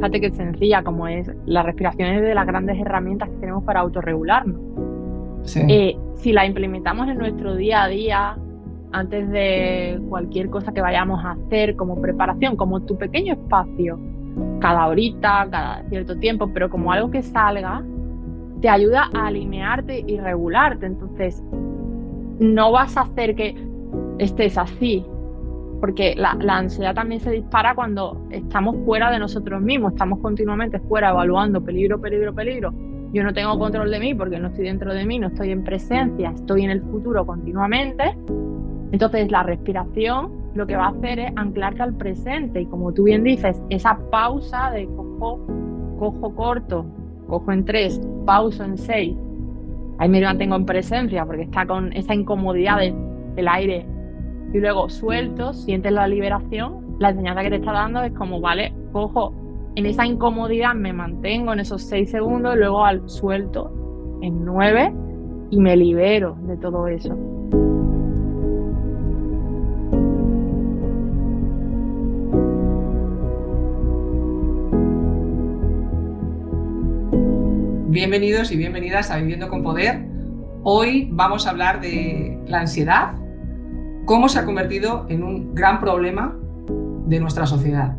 fíjate qué sencilla como es. La respiración es de las grandes herramientas que tenemos para autorregularnos. Sí. Si la implementamos en nuestro día a día, antes de cualquier cosa que vayamos a hacer como preparación, como tu pequeño espacio, cada horita, cada cierto tiempo, pero como algo que salga, te ayuda a alinearte y regularte. Entonces, no vas a hacer que estés así, porque la ansiedad también se dispara cuando estamos fuera de nosotros mismos, estamos continuamente fuera evaluando peligro, peligro, peligro. Yo no tengo control de mí porque no estoy dentro de mí, no estoy en presencia, estoy en el futuro continuamente. Entonces la respiración lo que va a hacer es anclarte al presente y, como tú bien dices, esa pausa de cojo corto, cojo en 3, pauso en 6. Ahí me mantengo en presencia porque está con esa incomodidad del aire y luego suelto, sientes la liberación. La enseñanza que te está dando es como, vale, cojo en esa incomodidad, me mantengo en esos 6 segundos y luego al suelto en 9 y me libero de todo eso. Bienvenidos y bienvenidas a Viviendo con Poder. Hoy vamos a hablar de la ansiedad, cómo se ha convertido en un gran problema de nuestra sociedad.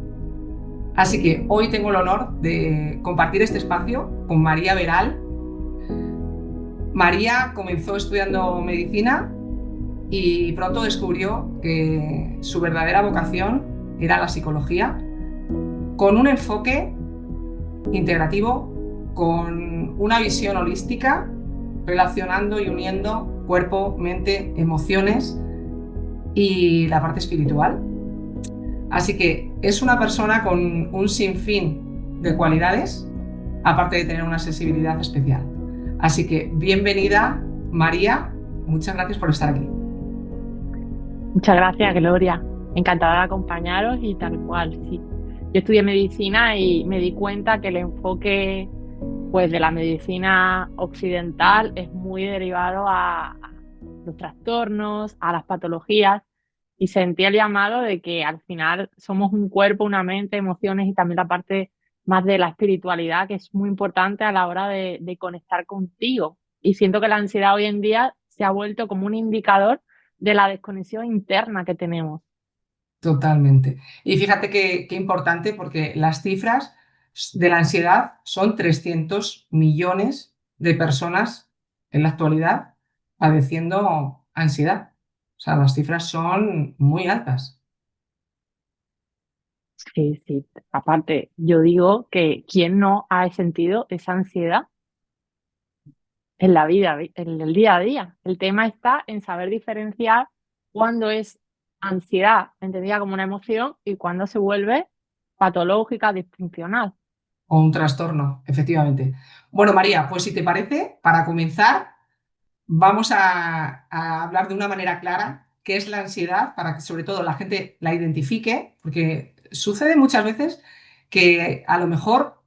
Así que hoy tengo el honor de compartir este espacio con María Veral. María comenzó estudiando medicina y pronto descubrió que su verdadera vocación era la psicología, con un enfoque integrativo, con una visión holística, relacionando y uniendo cuerpo, mente, emociones y la parte espiritual. Así que es una persona con un sinfín de cualidades, aparte de tener una sensibilidad especial. Así que bienvenida, María. Muchas gracias por estar aquí. Muchas gracias, Gloria. Encantada de acompañaros y tal cual, sí. Yo estudié medicina y me di cuenta que el enfoque, pues, de la medicina occidental es muy derivado a los trastornos, a las patologías, y sentí el llamado de que al final somos un cuerpo, una mente, emociones y también la parte más de la espiritualidad, que es muy importante a la hora de conectar contigo. Y siento que la ansiedad hoy en día se ha vuelto como un indicador de la desconexión interna que tenemos. Totalmente. Y fíjate qué importante, porque las cifras de la ansiedad son 300 millones de personas en la actualidad padeciendo ansiedad. O sea, las cifras son muy altas. Sí, sí. Aparte, yo digo que ¿quién no ha sentido esa ansiedad en la vida, en el día a día? El tema está en saber diferenciar cuándo es ansiedad, entendida como una emoción, y cuándo se vuelve patológica, disfuncional. O un trastorno, efectivamente. Bueno, María, pues si te parece, para comenzar, vamos a hablar de una manera clara qué es la ansiedad para que sobre todo la gente la identifique, porque sucede muchas veces que a lo mejor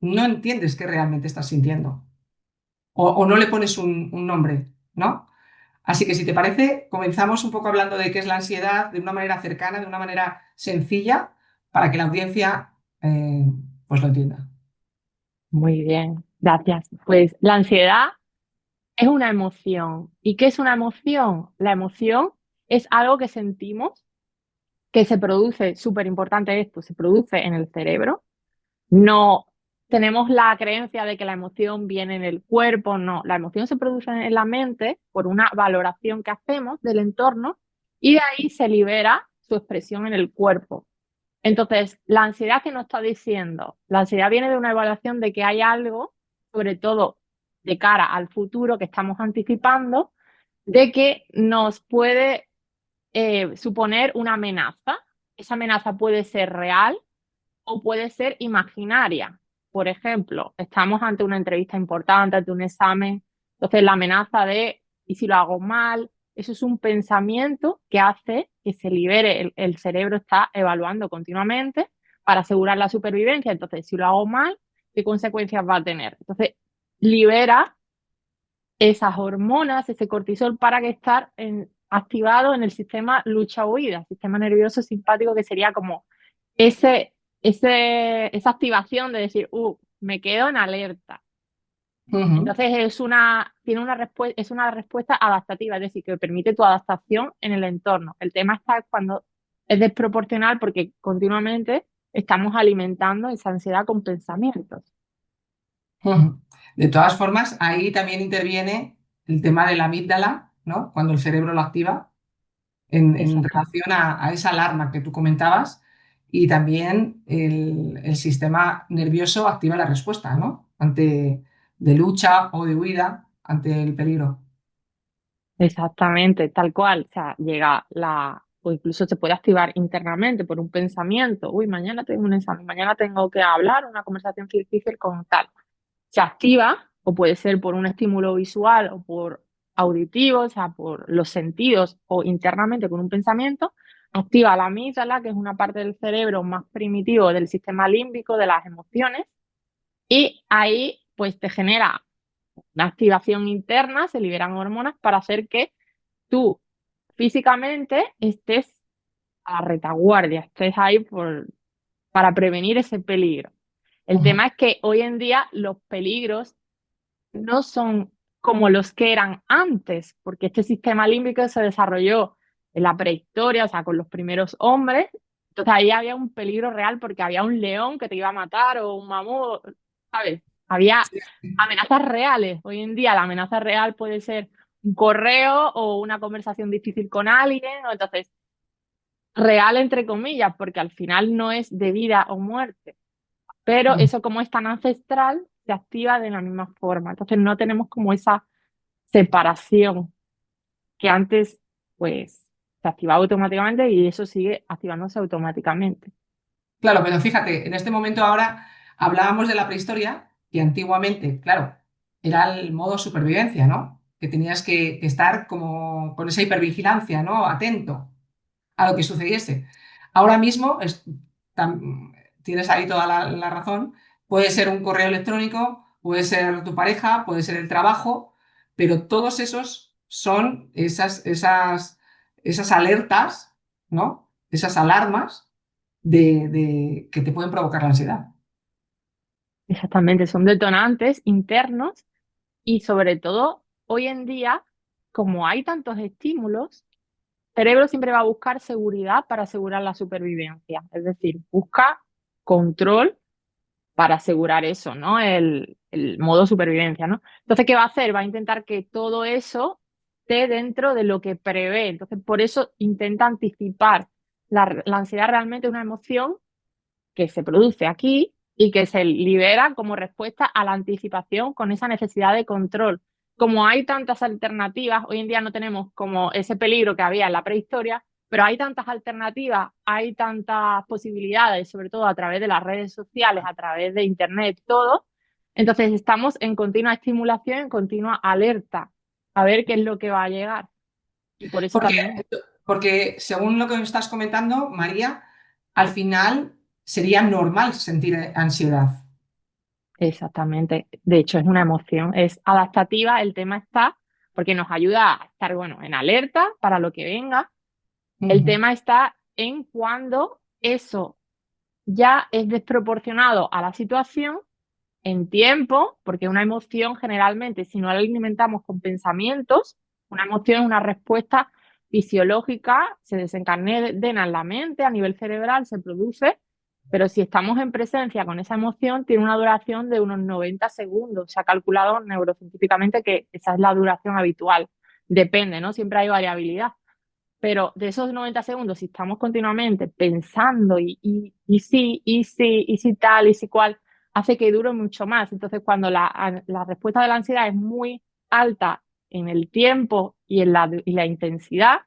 no entiendes qué realmente estás sintiendo o no le pones un nombre, ¿no? Así que si te parece, comenzamos un poco hablando de qué es la ansiedad de una manera cercana, de una manera sencilla, para que la audiencia pues lo entienda. Muy bien, gracias. Pues la ansiedad es una emoción. ¿Y qué es una emoción? La emoción es algo que sentimos, que se produce, súper importante esto, se produce en el cerebro. No tenemos la creencia de que la emoción viene en el cuerpo, no. La emoción se produce en la mente por una valoración que hacemos del entorno y de ahí se libera su expresión en el cuerpo. Entonces, la ansiedad, que nos está diciendo, la ansiedad viene de una evaluación de que hay algo, sobre todo de cara al futuro que estamos anticipando, de que nos puede suponer una amenaza. Esa amenaza puede ser real o puede ser imaginaria. Por ejemplo, estamos ante una entrevista importante, ante un examen, entonces la amenaza de, ¿y si lo hago mal? Eso es un pensamiento que hace que se libere, el cerebro está evaluando continuamente para asegurar la supervivencia. Entonces, si lo hago mal, ¿qué consecuencias va a tener? Entonces, libera esas hormonas, ese cortisol, para que estar activado en el sistema lucha-huida, sistema nervioso simpático, que sería como ese esa activación de decir, me quedo en alerta. Ujú. Entonces tiene una respuesta, es una respuesta adaptativa, es decir, que permite tu adaptación en el entorno. El tema está cuando es desproporcional porque continuamente estamos alimentando esa ansiedad con pensamientos. Ujú. De todas formas, ahí también interviene el tema de la amígdala, ¿no? Cuando el cerebro lo activa en Exacto. relación a esa alarma que tú comentabas, y también el sistema nervioso activa la respuesta, ¿no? De lucha o de huida ante el peligro. Exactamente, tal cual. O sea, o incluso se puede activar internamente por un pensamiento. Uy, mañana tengo un examen, mañana tengo que hablar una conversación difícil con tal. Se activa, o puede ser por un estímulo visual o por auditivo, o sea, por los sentidos o internamente con un pensamiento, activa la amígdala, que es una parte del cerebro más primitivo del sistema límbico, de las emociones, y ahí pues te genera una activación interna, se liberan hormonas para hacer que tú físicamente estés a la retaguardia, estés ahí para prevenir ese peligro. El Ujú. tema es que hoy en día los peligros no son como los que eran antes, porque este sistema límbico se desarrolló en la prehistoria, o sea, con los primeros hombres. Entonces ahí había un peligro real porque había un león que te iba a matar o un mamut, ¿sabes? Había Sí, sí. amenazas reales. Hoy en día la amenaza real puede ser un correo o una conversación difícil con alguien, o entonces real entre comillas, porque al final no es de vida o muerte. Pero Ujú. eso como es tan ancestral, se activa de la misma forma. Entonces no tenemos como esa separación que antes pues se activaba automáticamente y eso sigue activándose automáticamente. Claro, pero fíjate, en este momento ahora hablábamos de la prehistoria y antiguamente, claro, era el modo supervivencia, ¿no? Que tenías que estar como con esa hipervigilancia, ¿no? Atento a lo que sucediese. Ahora mismo tienes ahí toda la razón. Puede ser un correo electrónico, puede ser tu pareja, puede ser el trabajo, pero todos esos son esas alertas, ¿no? Esas alarmas que te pueden provocar la ansiedad. Exactamente, son detonantes internos y sobre todo hoy en día, como hay tantos estímulos, el cerebro siempre va a buscar seguridad para asegurar la supervivencia. Es decir, busca control para asegurar eso, ¿no? El modo supervivencia, ¿no? Entonces, ¿qué va a hacer? Va a intentar que todo eso esté dentro de lo que prevé. Entonces, por eso intenta anticipar. La ansiedad realmente es una emoción que se produce aquí y que se libera como respuesta a la anticipación con esa necesidad de control. Como hay tantas alternativas, hoy en día no tenemos como ese peligro que había en la prehistoria, pero hay tantas alternativas, hay tantas posibilidades, sobre todo a través de las redes sociales, a través de Internet, todo. Entonces estamos en continua estimulación, en continua alerta, a ver qué es lo que va a llegar. Y por eso Porque, también. porque según lo que me estás comentando, María, al final sería normal sentir ansiedad. Exactamente. De hecho, es una emoción, es adaptativa. El tema está porque nos ayuda a estar, bueno, en alerta para lo que venga. El Ujú. tema está en cuando eso ya es desproporcionado a la situación en tiempo, porque una emoción generalmente, si no la alimentamos con pensamientos, una emoción es una respuesta fisiológica, se desencadena en la mente, a nivel cerebral se produce, pero si estamos en presencia con esa emoción, tiene una duración de unos 90 segundos. Se ha calculado neurocientíficamente que esa es la duración habitual. Depende, ¿no? Siempre hay variabilidad. Pero de esos 90 segundos, si estamos continuamente pensando y sí, y sí tal, y sí cual, hace que dure mucho más. Entonces, cuando la respuesta de la ansiedad es muy alta en el tiempo y la intensidad,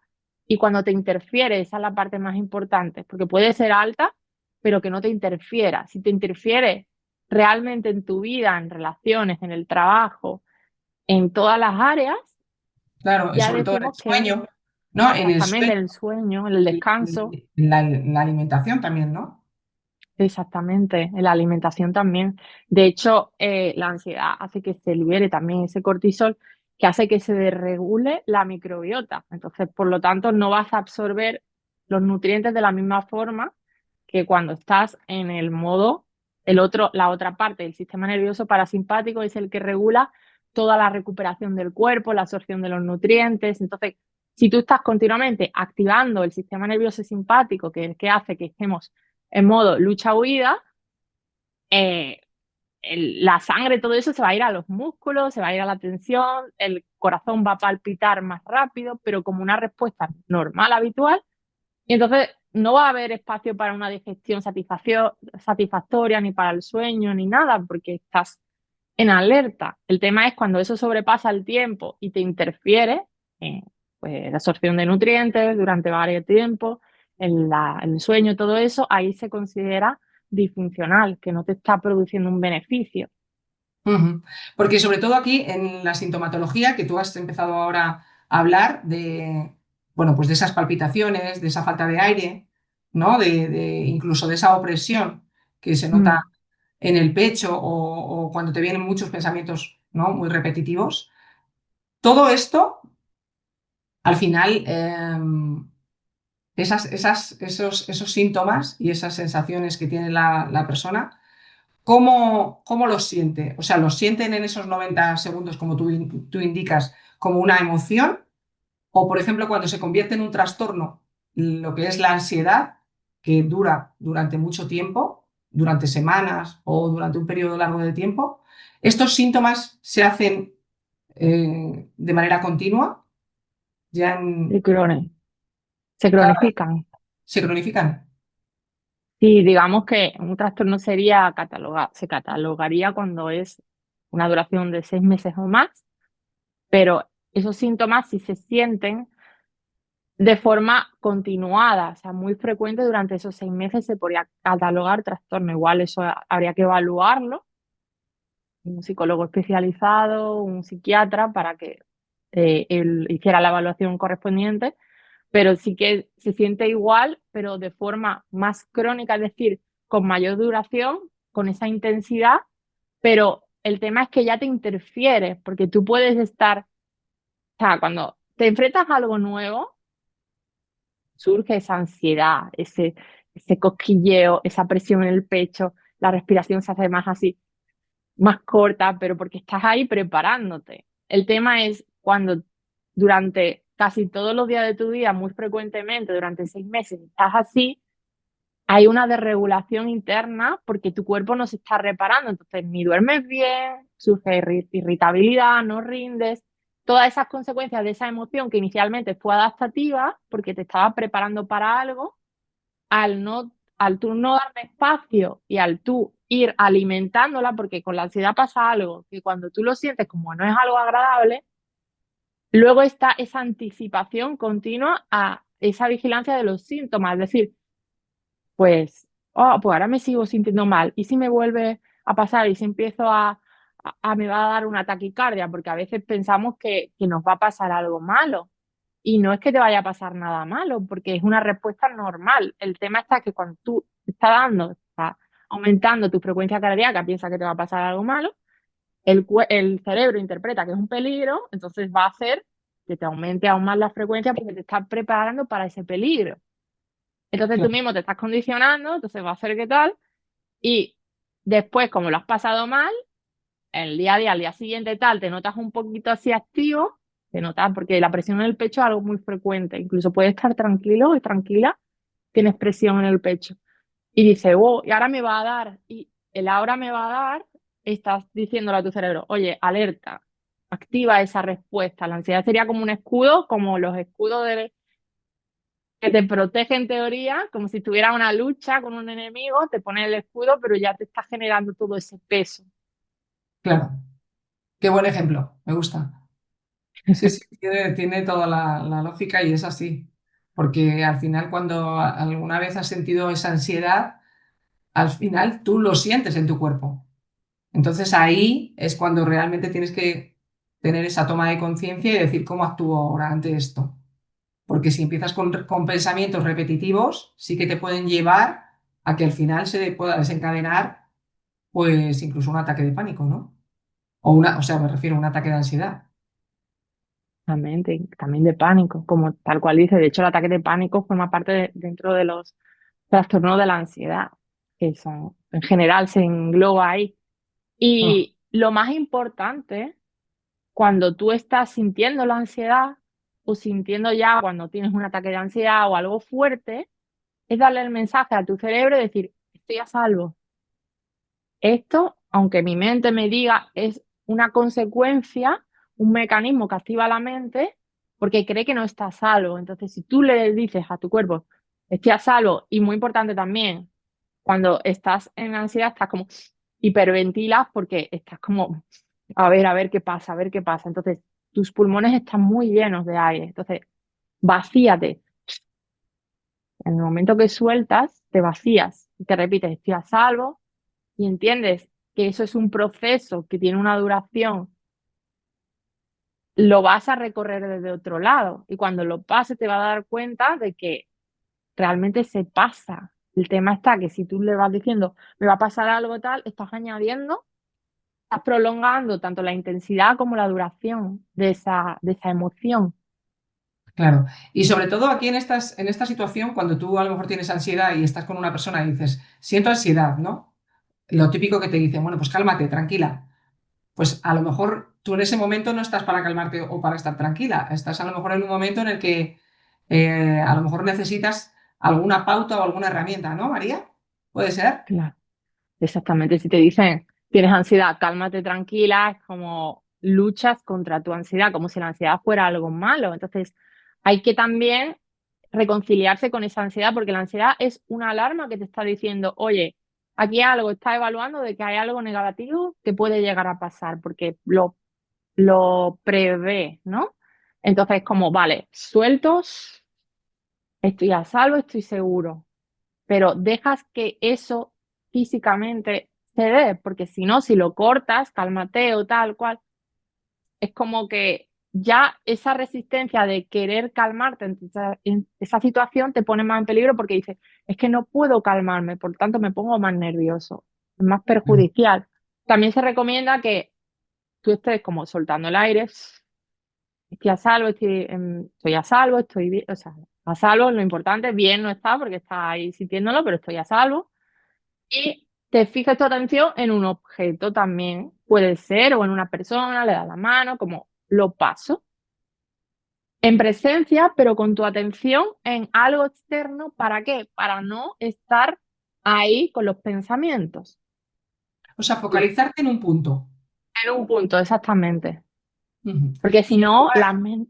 y cuando te interfiere, esa es la parte más importante, porque puede ser alta, pero que no te interfiera. Si te interfiere realmente en tu vida, en relaciones, en el trabajo, en todas las áreas, Claro, y ya sobre todo en el decimos que sueño, ¿no? En el exactamente, sueño, en el sueño, en el descanso, en la alimentación también, ¿no? exactamente, en la alimentación también. De hecho, la ansiedad hace que se libere también ese cortisol que hace que se desregule la microbiota. Entonces, por lo tanto, no vas a absorber los nutrientes de la misma forma que cuando estás en el modo, la otra parte del sistema nervioso parasimpático es el que regula toda la recuperación del cuerpo, la absorción de los nutrientes. Entonces, si tú estás continuamente activando el sistema nervioso simpático, que es el que hace que estemos en modo lucha-huida, la sangre, todo eso se va a ir a los músculos, se va a ir a la tensión, el corazón va a palpitar más rápido, pero como una respuesta normal, habitual, y entonces no va a haber espacio para una digestión satisfactoria, ni para el sueño, ni nada, porque estás en alerta. El tema es cuando eso sobrepasa el tiempo y te interfiere en pues, la absorción de nutrientes durante varios tiempos, el sueño, todo eso, ahí se considera disfuncional, que no te está produciendo un beneficio. Ujú. Porque sobre todo aquí en la sintomatología, que tú has empezado ahora a hablar de, bueno, pues de esas palpitaciones, de esa falta de aire, ¿no? Incluso de esa opresión que se nota Mm, en el pecho o cuando te vienen muchos pensamientos, ¿no? Muy repetitivos. Todo esto, al final, esos síntomas y esas sensaciones que tiene la persona, ¿cómo los siente? O sea, ¿los sienten en esos 90 segundos, como tú indicas, como una emoción? O, por ejemplo, cuando se convierte en un trastorno, lo que es la ansiedad, que dura durante mucho tiempo, durante semanas o durante un periodo largo de tiempo, ¿estos síntomas se hacen de manera continua? ¿Ya se crone- se cada vez cronifican. se cronifican? Sí, digamos que un trastorno se catalogaría cuando es una duración de 6 meses o más, pero esos síntomas si se sienten de forma continuada, o sea, muy frecuente durante esos 6 meses se podría catalogar trastorno. Igual eso habría que evaluarlo, un psicólogo especializado, un psiquiatra, para que él hiciera la evaluación correspondiente, pero sí que se siente igual, pero de forma más crónica, es decir, con mayor duración, con esa intensidad, pero el tema es que ya te interfiere, porque tú puedes estar, o sea, cuando te enfrentas a algo nuevo, surge esa ansiedad, ese cosquilleo, esa presión en el pecho, la respiración se hace más así, más corta, pero porque estás ahí preparándote. El tema es cuando durante casi todos los días de tu vida, muy frecuentemente, durante 6 meses, estás así, hay una desregulación interna porque tu cuerpo no se está reparando, entonces ni duermes bien, surge irritabilidad, no rindes, todas esas consecuencias de esa emoción que inicialmente fue adaptativa porque te estaba preparando para algo, al tú no darle espacio y al tú ir alimentándola, porque con la ansiedad pasa algo, que cuando tú lo sientes como no es algo agradable, luego está esa anticipación continua a esa vigilancia de los síntomas, es decir, pues, oh, pues ahora me sigo sintiendo mal, ¿y si me vuelve a pasar? ¿Y si empiezo me va a dar una taquicardia? Porque a veces pensamos que nos va a pasar algo malo. Y no es que te vaya a pasar nada malo, porque es una respuesta normal. El tema está que cuando tú está aumentando tu frecuencia cardíaca, piensa que te va a pasar algo malo, el cerebro interpreta que es un peligro, entonces va a hacer que te aumente aún más la frecuencia porque te está preparando para ese peligro. Entonces tú Claro, mismo te estás condicionando, entonces va a hacer que tal, y después, como lo has pasado mal, el día a día, al día siguiente tal, te notas un poquito así activo, te notas, porque la presión en el pecho es algo muy frecuente, incluso puedes estar tranquilo y tranquila, tienes presión en el pecho, y dices, wow, y ahora me va a dar, y el ahora me va a dar, estás diciéndole a tu cerebro, oye, alerta, activa esa respuesta. La ansiedad sería como un escudo, como los escudos que te protege en teoría, como si tuviera una lucha con un enemigo, te pone el escudo, pero ya te está generando todo ese peso. claro. Qué buen ejemplo, me gusta. Sí, sí, tiene toda la lógica y es así. Porque al final, cuando alguna vez has sentido esa ansiedad, al final tú lo sientes en tu cuerpo. Entonces ahí es cuando realmente tienes que tener esa toma de conciencia y decir cómo actúo ahora ante esto. Porque si empiezas con pensamientos repetitivos, sí que te pueden llevar a que al final se pueda desencadenar, pues incluso un ataque de pánico, ¿no? O sea, me refiero a un ataque de ansiedad. También de pánico, como tal cual dice. De hecho, el ataque de pánico forma parte dentro de los trastorno de la ansiedad, que son, en general se engloba ahí. Mm, Y lo más importante, cuando tú estás sintiendo la ansiedad o sintiendo ya cuando tienes un ataque de ansiedad o algo fuerte, es darle el mensaje a tu cerebro y decir, estoy a salvo. Esto, aunque mi mente me diga, es una consecuencia, un mecanismo que activa la mente porque cree que no está a salvo. Entonces, si tú le dices a tu cuerpo, estoy a salvo, y muy importante también, cuando estás en ansiedad, estás como hiperventilas porque estás como, a ver qué pasa, a ver qué pasa. Entonces, tus pulmones están muy llenos de aire. Entonces, vacíate. En el momento que sueltas, te vacías y te repites, estoy a salvo, y entiendes que eso es un proceso que tiene una duración, lo vas a recorrer desde otro lado. Y cuando lo pases, te vas a dar cuenta de que realmente se pasa. El tema está que si tú le vas diciendo, me va a pasar algo tal, estás añadiendo, estás prolongando tanto la intensidad como la duración de esa emoción. claro. Y sobre todo aquí en esta situación, cuando tú a lo mejor tienes ansiedad y estás con una persona y dices, siento ansiedad, ¿no? Lo típico que te dicen, bueno, pues cálmate, tranquila. Pues a lo mejor tú en ese momento no estás para calmarte o para estar tranquila. Estás a lo mejor en un momento en el que a lo mejor necesitas alguna pauta o alguna herramienta, ¿no, María? ¿Puede ser? Claro. Exactamente, si te dicen tienes ansiedad, cálmate tranquila, es como luchas contra tu ansiedad, como si la ansiedad fuera algo malo. Entonces, hay que también reconciliarse con esa ansiedad, porque la ansiedad es una alarma que te está diciendo, oye, aquí hay algo, está evaluando de que hay algo negativo que puede llegar a pasar, porque lo prevé, ¿no? Entonces, como, vale, sueltos, estoy a salvo, estoy seguro, pero dejas que eso físicamente se dé, porque si no, si lo cortas, cálmate o tal cual, es como que ya esa resistencia de querer calmarte en esa situación te pone más en peligro porque dices, es que no puedo calmarme, por tanto me pongo más nervioso, es más perjudicial. También se recomienda que tú estés como soltando el aire, estoy a salvo, estoy a salvo, estoy bien, o sea, a salvo, lo importante, bien no está porque está ahí sintiéndolo, pero estoy a salvo. Y te fijas tu atención en un objeto también, puede ser, o en una persona, le das la mano, como lo paso. En presencia, pero con tu atención en algo externo, ¿para qué? Para no estar ahí con los pensamientos. O sea, focalizarte en un punto. En un punto, exactamente. Ujú. Porque si Y no, luego,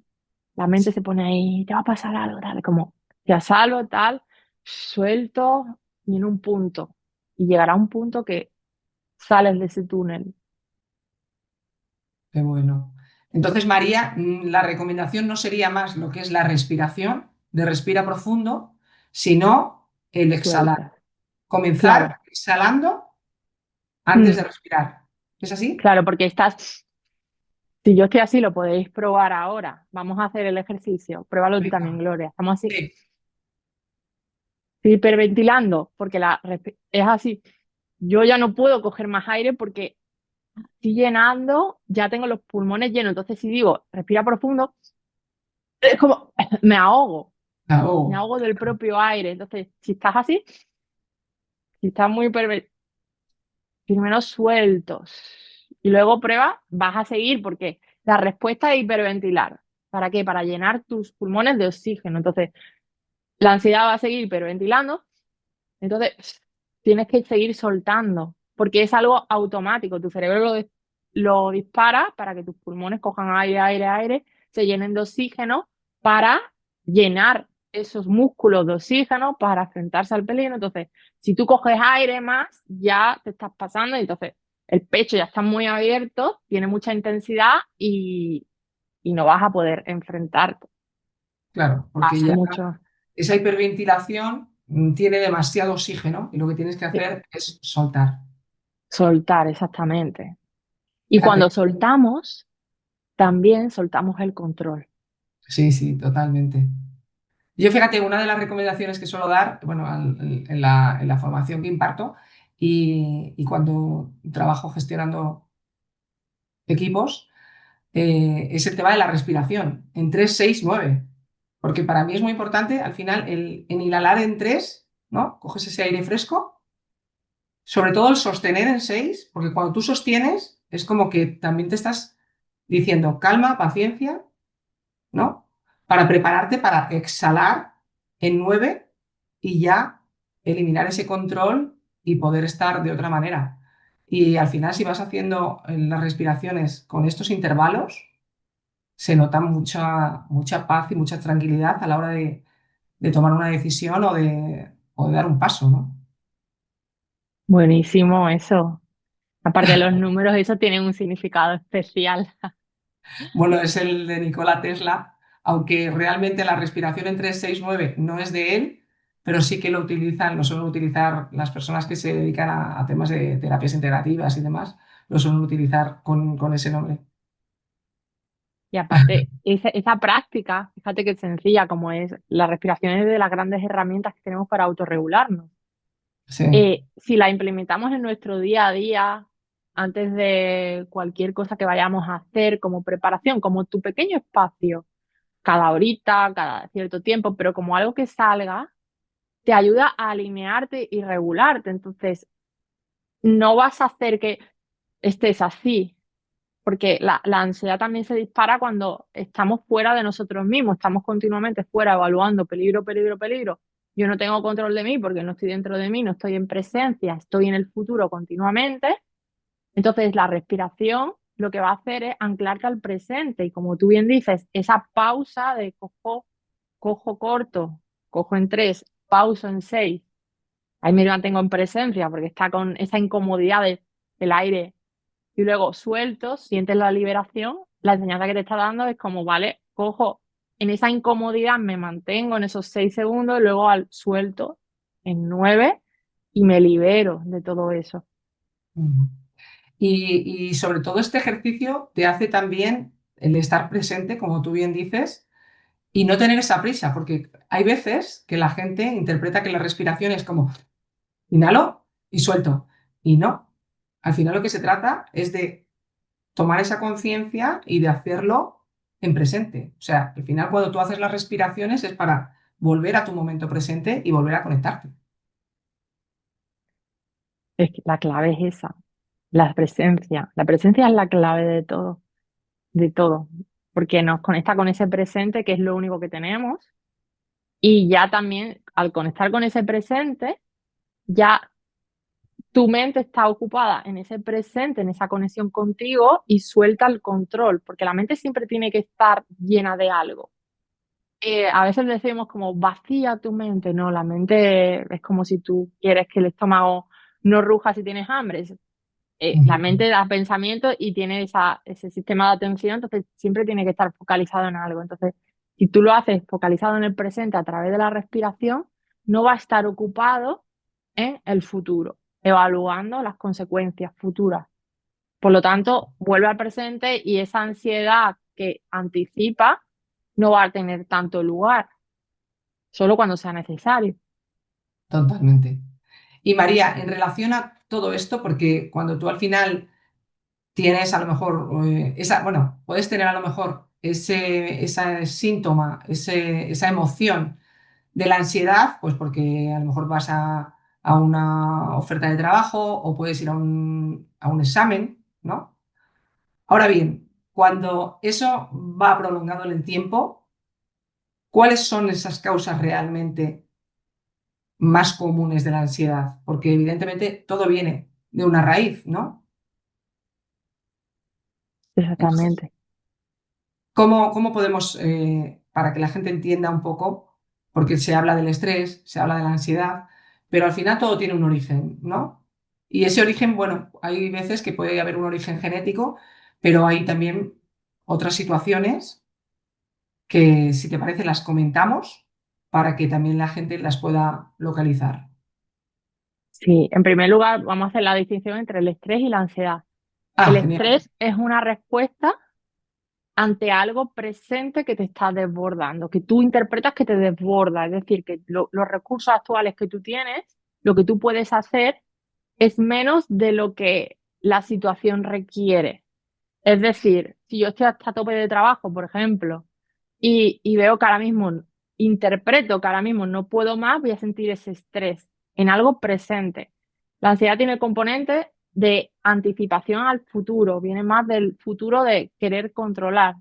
la mente se pone ahí, te va a pasar algo, tal, como ya salgo, tal, suelto y en un punto. Y llegará un punto que sales de ese túnel. qué bueno. Entonces, María, la recomendación no sería más lo que es la respiración, de respira profundo, sino el exhalar. Sueltas. Comenzar Claro, exhalando antes de mm, respirar. ¿Es así? claro, porque estás, si yo estoy así, lo podéis probar ahora. Vamos a hacer el ejercicio. Pruébalo tú también, Venga. Gloria. Estamos así, Sí. hiperventilando, porque es así. Yo ya no puedo coger más aire porque estoy llenando, ya tengo los pulmones llenos. Entonces, si digo, respira profundo, es como, me Oh, ahogo del propio aire. Entonces, si estás así, si estás muy primero sueltos y luego prueba, vas a seguir porque la respuesta es hiperventilar. ¿Para qué? Para llenar tus pulmones de oxígeno. Entonces, la ansiedad va a seguir hiperventilando, entonces tienes que seguir soltando porque es algo automático. Tu cerebro lo dispara para que tus pulmones cojan aire, aire, aire, se llenen de oxígeno para llenar esos músculos de oxígeno para enfrentarse al peligro. Entonces, si tú coges aire más, ya te estás pasando y entonces el pecho ya está muy abierto, tiene mucha intensidad y no vas a poder enfrentarte. claro, porque Pasa ya mucho. esa hiperventilación tiene demasiado oxígeno y lo que tienes que Sí. hacer es soltar. Soltar, exactamente. Y Fíjate, cuando soltamos, también soltamos el control. sí, sí, totalmente. Yo fíjate, una de las recomendaciones que suelo dar, bueno, en la formación que imparto y cuando trabajo gestionando equipos, es el tema de la respiración, en 3, 6, 9. Porque para mí es muy importante, al final, el inhalar en 3. ¿no? Coges ese aire fresco, sobre todo el sostener en 6, porque cuando tú sostienes es como que también te estás diciendo calma, paciencia, ¿no? Para prepararte para exhalar en 9 y ya eliminar ese control y poder estar de otra manera. Y al final, si vas haciendo las respiraciones con estos intervalos, se nota mucha paz y mucha tranquilidad a la hora de tomar una decisión o de dar un paso, ¿no? Buenísimo eso. Aparte de los números, eso tiene un significado especial. Bueno, es el de Nikola Tesla, aunque realmente la respiración en 3-6-9 no es de él, pero sí que lo suelen utilizar las personas que se dedican a temas de terapias integrativas y demás, lo suelen utilizar con ese nombre. Y aparte, esa práctica, fíjate qué sencilla como es, la respiración es de las grandes herramientas que tenemos para autorregularnos. Sí. Si la implementamos en nuestro día a día, antes de cualquier cosa que vayamos a hacer como preparación, como tu pequeño espacio, cada horita, cada cierto tiempo, pero como algo que salga, te ayuda a alinearte y regularte. Entonces, no vas a hacer que estés así, porque la ansiedad también se dispara cuando estamos fuera de nosotros mismos, estamos continuamente fuera evaluando peligro, peligro, peligro. Yo no tengo control de mí porque no estoy dentro de mí, no estoy en presencia, estoy en el futuro continuamente. Entonces, la respiración lo que va a hacer es anclarte al presente y como tú bien dices, esa pausa de cojo corto, cojo en 3, pauso en 6, ahí me mantengo en presencia porque está con esa incomodidad del aire y luego suelto, sientes la liberación, la enseñanza que te está dando es como, vale, cojo en esa incomodidad, me mantengo en esos 6 segundos, y luego al suelto en 9 y me libero de todo eso. Ujú. Y sobre todo este ejercicio te hace también el estar presente, como tú bien dices, y no tener esa prisa, porque hay veces que la gente interpreta que la respiración es como inhalo y suelto, y no. Al final lo que se trata es de tomar esa conciencia y de hacerlo en presente. O sea, al final cuando tú haces las respiraciones es para volver a tu momento presente y volver a conectarte. Es que la clave es esa, la presencia. La presencia es la clave de todo, porque nos conecta con ese presente que es lo único que tenemos y ya también al conectar con ese presente, ya tu mente está ocupada en ese presente, en esa conexión contigo y suelta el control, porque la mente siempre tiene que estar llena de algo. A veces decimos como vacía tu mente, no, la mente es como si tú quieres que el estómago no ruja si tienes hambre. La Ujú. mente da pensamientos y tiene ese sistema de atención, entonces siempre tiene que estar focalizado en algo. Entonces, si tú lo haces focalizado en el presente a través de la respiración, no va a estar ocupado en el futuro, evaluando las consecuencias futuras. Por lo tanto, vuelve al presente y esa ansiedad que anticipa no va a tener tanto lugar, solo cuando sea necesario. Totalmente. Y María, en relación a todo esto, porque cuando tú al final tienes a lo mejor bueno, puedes tener a lo mejor ese síntoma, esa emoción de la ansiedad, pues porque a lo mejor vas a una oferta de trabajo o puedes ir a un examen, ¿no? Ahora bien, cuando eso va prolongado en el tiempo, ¿cuáles son esas causas realmente más comunes de la ansiedad? Porque evidentemente todo viene de una raíz, ¿no? Entonces, Exactamente. ¿cómo podemos, para que la gente entienda un poco, porque se habla del estrés, se habla de la ansiedad, pero al final todo tiene un origen, ¿no? Y ese origen, bueno, hay veces que puede haber un origen genético, pero hay también otras situaciones que, si te parece, las comentamos para que también la gente las pueda localizar. Sí, en primer lugar, vamos a hacer la distinción entre el estrés y la ansiedad. Ah, El genial. estrés es una respuesta ante algo presente que te está desbordando, que tú interpretas que te desborda, es decir, que los recursos actuales que tú tienes, lo que tú puedes hacer es menos de lo que la situación requiere. Es decir, si yo estoy hasta tope de trabajo, por ejemplo, y veo que ahora mismo interpreto que ahora mismo no puedo más, voy a sentir ese estrés en algo presente. La ansiedad tiene el componente de anticipación al futuro, viene más del futuro de querer controlar.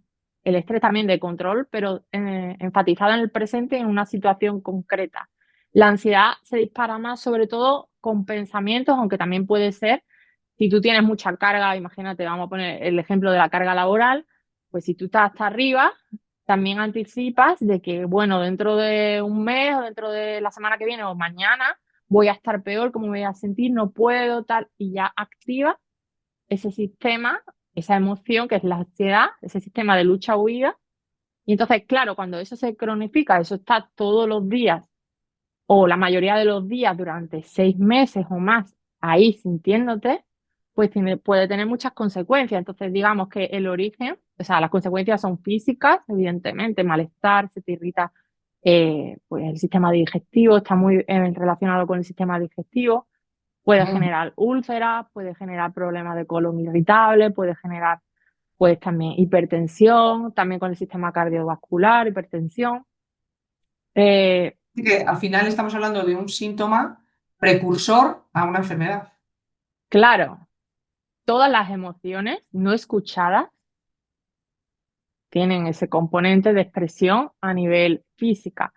El estrés también de control, pero enfatizado en el presente en una situación concreta. La ansiedad se dispara más sobre todo con pensamientos, aunque también puede ser, si tú tienes mucha carga, imagínate, vamos a poner el ejemplo de la carga laboral, pues si tú estás hasta arriba, también anticipas de que, bueno, dentro de un mes o dentro de la semana que viene o mañana voy a estar peor, cómo me voy a sentir, no puedo, tal, y ya activa ese sistema, esa emoción que es la ansiedad, ese sistema de lucha-huida. Y entonces, claro, cuando eso se cronifica, eso está todos los días o la mayoría de los días durante 6 meses o más ahí sintiéndote, pues puede tener muchas consecuencias. Entonces, digamos que el origen, o sea, las consecuencias son físicas, evidentemente, malestar, se te irrita pues el sistema digestivo, está muy relacionado con el sistema digestivo, puede Ujú. generar úlceras, puede generar problemas de colon irritable, puede generar pues también hipertensión, también con el sistema cardiovascular, hipertensión. Eh, Así que al final estamos hablando de un síntoma precursor a una enfermedad. claro, todas las emociones no escuchadas tienen ese componente de expresión a nivel física.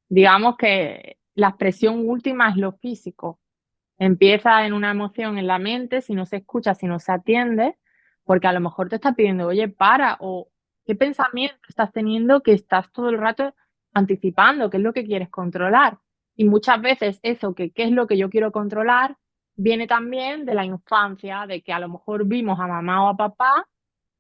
Digamos que la expresión última es lo físico. Empieza en una emoción en la mente, si no se escucha, si no se atiende, porque a lo mejor te está pidiendo, oye, para, o qué pensamiento estás teniendo que estás todo el rato anticipando, qué es lo que quieres controlar. Y muchas veces eso, que qué es lo que yo quiero controlar, viene también de la infancia, de que a lo mejor vimos a mamá o a papá.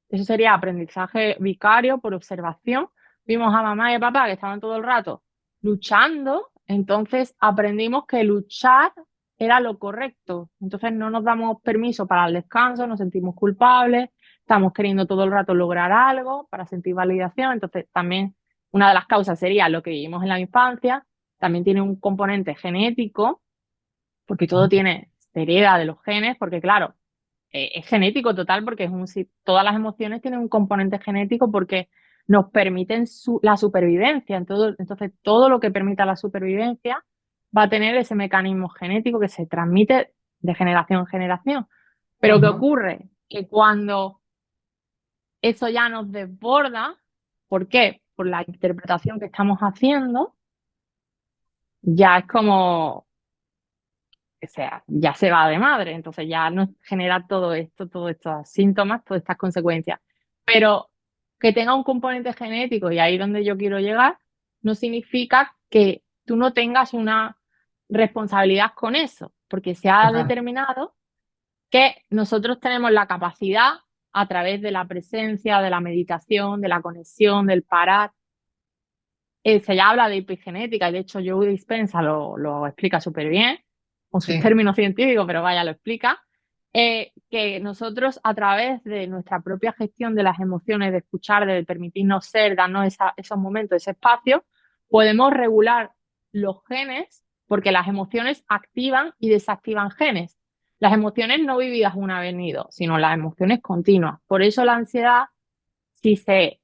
Eso sería aprendizaje vicario por observación. Vimos a mamá y a papá que estaban todo el rato luchando, entonces aprendimos que luchar era lo correcto. Entonces no nos damos permiso para el descanso, nos sentimos culpables, estamos queriendo todo el rato lograr algo para sentir validación. Entonces también una de las causas sería lo que vivimos en la infancia. También tiene un componente genético, porque todo tiene, se hereda de los genes, porque claro, es genético total porque todas las emociones tienen un componente genético porque nos permiten la supervivencia. Entonces, todo lo que permita la supervivencia va a tener ese mecanismo genético que se transmite de generación en generación. Pero ¿qué Ujú. ocurre? Que cuando eso ya nos desborda, ¿por qué? Por la interpretación que estamos haciendo, ya es como, o sea, ya se va de madre, entonces ya nos genera todo esto, todos estos síntomas, todas estas consecuencias. Pero que tenga un componente genético, y ahí donde yo quiero llegar, no significa que tú no tengas una responsabilidad con eso, porque se ha Total. determinado que nosotros tenemos la capacidad a través de la presencia, de la meditación, de la conexión, del parar. Se ya habla de epigenética y de hecho Joe Dispenza lo explica súper bien, con sus Sí. términos científicos, pero vaya, lo explica, que nosotros a través de nuestra propia gestión de las emociones, de escuchar, de permitirnos ser, darnos esos momentos, ese espacio, podemos regular los genes porque las emociones activan y desactivan genes. Las emociones no vividas una vez nido, sino las emociones continuas. Por eso la ansiedad, si se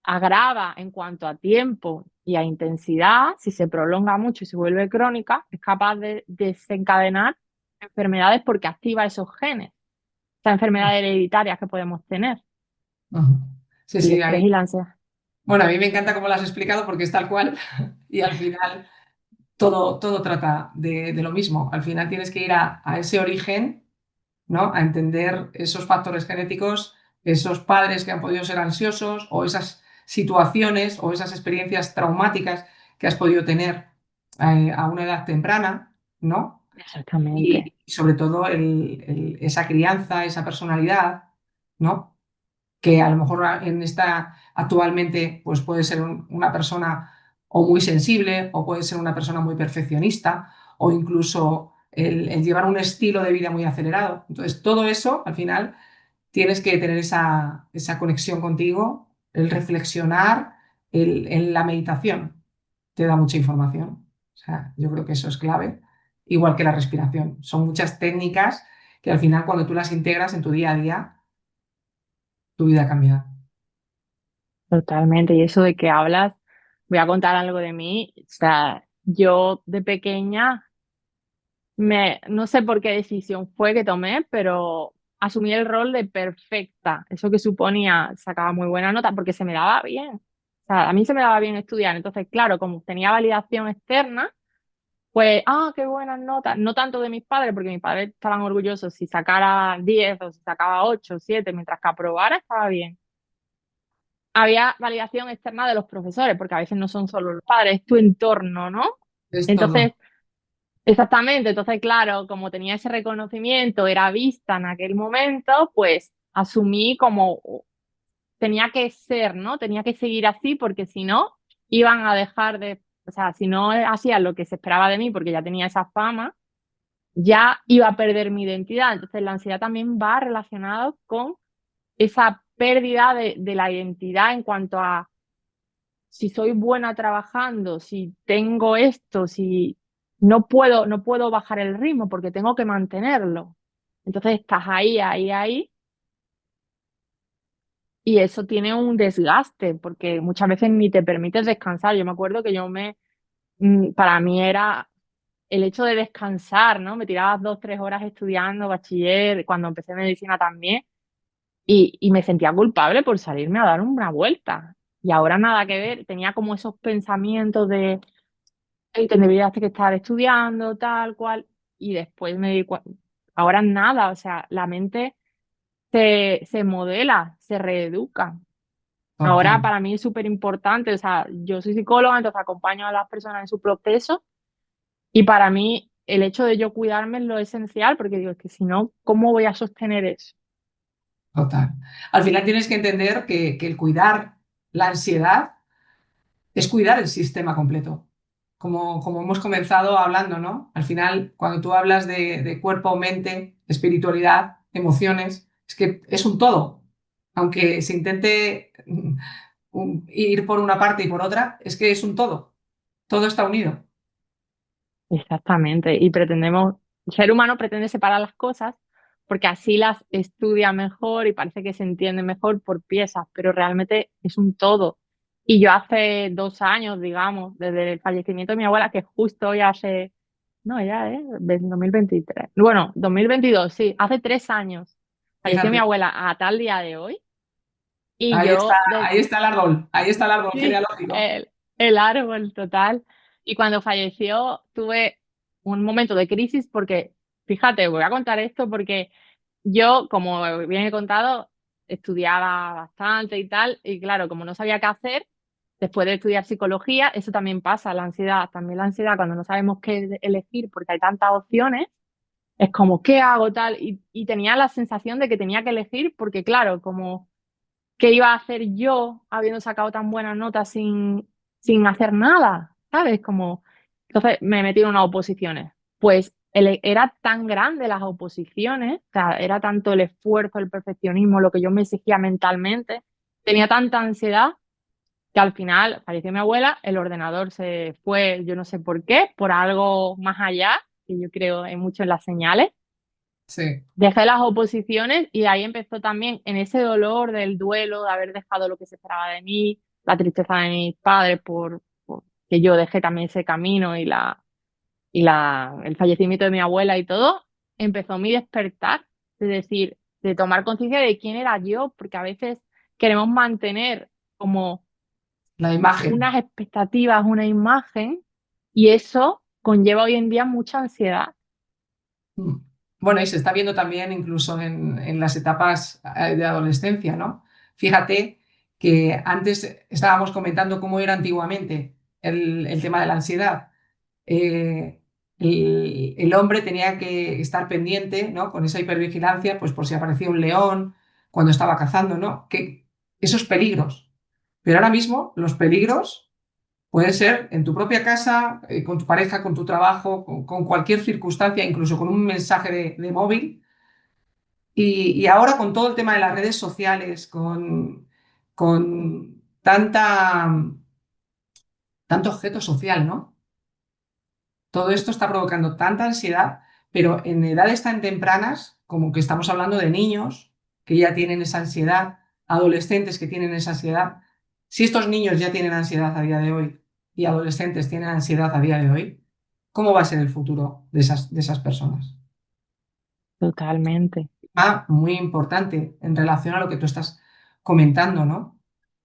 agrava en cuanto a tiempo y a intensidad, si se prolonga mucho y se vuelve crónica, es capaz de desencadenar enfermedades porque activa esos genes, esas enfermedades hereditarias que podemos tener, Ujú. Sí, el sí, estrés y la ansiedad. bueno, a mí me encanta cómo lo has explicado porque es tal cual y al final todo trata de lo mismo. Al final tienes que ir a ese origen, ¿no? A entender esos factores genéticos, esos padres que han podido ser ansiosos o esas situaciones o esas experiencias traumáticas que has podido tener a una edad temprana, ¿no? Exactamente. Y sobre todo esa crianza, esa personalidad, ¿no? Que a lo mejor en esta actualmente pues puede ser una persona o muy sensible o puede ser una persona muy perfeccionista o incluso el llevar un estilo de vida muy acelerado. Entonces, todo eso al final tienes que tener esa conexión contigo, el reflexionar, en la meditación te da mucha información. O sea, yo creo que eso es clave, igual que la respiración. Son muchas técnicas que al final cuando tú las integras en tu día a día, tu vida cambia. Totalmente. Y eso de que hablas voy a contar algo de mí. O sea, yo de pequeña, no sé por qué decisión fue que tomé, pero asumí el rol de perfecta. Eso que suponía, sacaba muy buena nota porque se me daba bien. O sea, a mí se me daba bien estudiar. Entonces, claro, como tenía validación externa, pues, qué buenas notas. No tanto de mis padres, porque mis padres estaban orgullosos si sacara 10 o si sacaba 8 o 7, mientras que aprobara estaba bien. Había validación externa de los profesores, porque a veces no son solo los padres, es tu entorno, ¿no? Es Entonces, todo. exactamente, entonces, claro, como tenía ese reconocimiento, era vista en aquel momento, pues asumí como tenía que ser, ¿no? Tenía que seguir así, porque si no, iban a dejar de, o sea, si no hacía lo que se esperaba de mí, porque ya tenía esa fama, ya iba a perder mi identidad. Entonces, la ansiedad también va relacionada con esa pérdida de la identidad en cuanto a si soy buena trabajando, si tengo esto, si no puedo bajar el ritmo porque tengo que mantenerlo. Entonces estás ahí, ahí, ahí, y eso tiene un desgaste porque muchas veces ni te permites descansar. Yo me acuerdo que para mí era el hecho de descansar, ¿no? Me tiraba 2, 3 horas estudiando bachiller, cuando empecé medicina también, y me sentía culpable por salirme a dar una vuelta. Y ahora nada que ver, tenía como esos pensamientos de y tendrías que estar estudiando, tal cual, y después me di cuenta, ahora nada, o sea, la mente se modela, se reeduca. Ahora Total, para mí es súper importante, o sea, yo soy psicóloga, entonces acompaño a las personas en su proceso y para mí el hecho de yo cuidarme es lo esencial, porque digo, es que si no, ¿cómo voy a sostener eso? total. Al final tienes que entender que el cuidar la ansiedad es cuidar el sistema completo. Como hemos comenzado hablando, ¿no? Al final, cuando tú hablas de cuerpo, mente, espiritualidad, emociones, es que es un todo. Aunque se intente ir por una parte y por otra, es que es un todo. Todo está unido. Exactamente, y el ser humano pretende separar las cosas porque así las estudia mejor y parece que se entiende mejor por piezas, pero realmente es un todo. Y yo hace 2 años, digamos, desde el fallecimiento de mi abuela, que justo hoy hace, no, ya, 2023, bueno, 2022, sí, hace 3 años, falleció mi Fíjate, abuela a tal día de hoy, y yo, ahí está el árbol, ahí está el árbol sí, genealógico. el árbol total. Y cuando falleció tuve un momento de crisis porque, fíjate, voy a contar esto porque yo, como bien he contado, estudiaba bastante y tal, y claro, como no sabía qué hacer, después de estudiar psicología, eso también pasa, la ansiedad, también la ansiedad cuando no sabemos qué elegir porque hay tantas opciones, es como, ¿qué hago tal? Y tenía la sensación de que tenía que elegir porque, claro, como ¿qué iba a hacer yo habiendo sacado tan buenas notas sin hacer nada? ¿Sabes? Como, entonces me metí en unas oposiciones. Pues era tan grande las oposiciones, o sea, era tanto el esfuerzo, el perfeccionismo, lo que yo me exigía mentalmente, tenía tanta ansiedad que al final falleció mi abuela, el ordenador se fue, yo no sé por qué, por algo más allá, que yo creo en mucho en las señales. Sí, Dejé las oposiciones y ahí empezó también en ese dolor del duelo, de haber dejado lo que se esperaba de mí, la tristeza de mis padres por que yo dejé también ese camino el fallecimiento de mi abuela y todo, empezó mi despertar, de decir, de tomar conciencia de quién era yo, porque a veces queremos mantener como la imagen. unas expectativas, una imagen, y eso conlleva hoy en día mucha ansiedad. Mm. Bueno, y se está viendo también incluso en las etapas de adolescencia, ¿no? Fíjate que antes estábamos comentando cómo era antiguamente el tema de la ansiedad. Eh, el hombre tenía que estar pendiente, ¿no? Con esa hipervigilancia, pues por si aparecía un león cuando estaba cazando, ¿no? Que esos peligros. Pero ahora mismo los peligros pueden ser en tu propia casa, con tu pareja, con tu trabajo, con cualquier circunstancia, incluso con un mensaje de móvil. Y ahora con todo el tema de las redes sociales, con tanto objeto social, ¿no? Todo esto está provocando tanta ansiedad, pero en edades tan tempranas, como que estamos hablando de niños que ya tienen esa ansiedad, adolescentes que tienen esa ansiedad, Si estos niños ya tienen ansiedad a día de hoy y adolescentes tienen ansiedad a día de hoy, ¿cómo va a ser el futuro de esas personas? Totalmente. Muy importante en relación a lo que tú estás comentando, ¿no?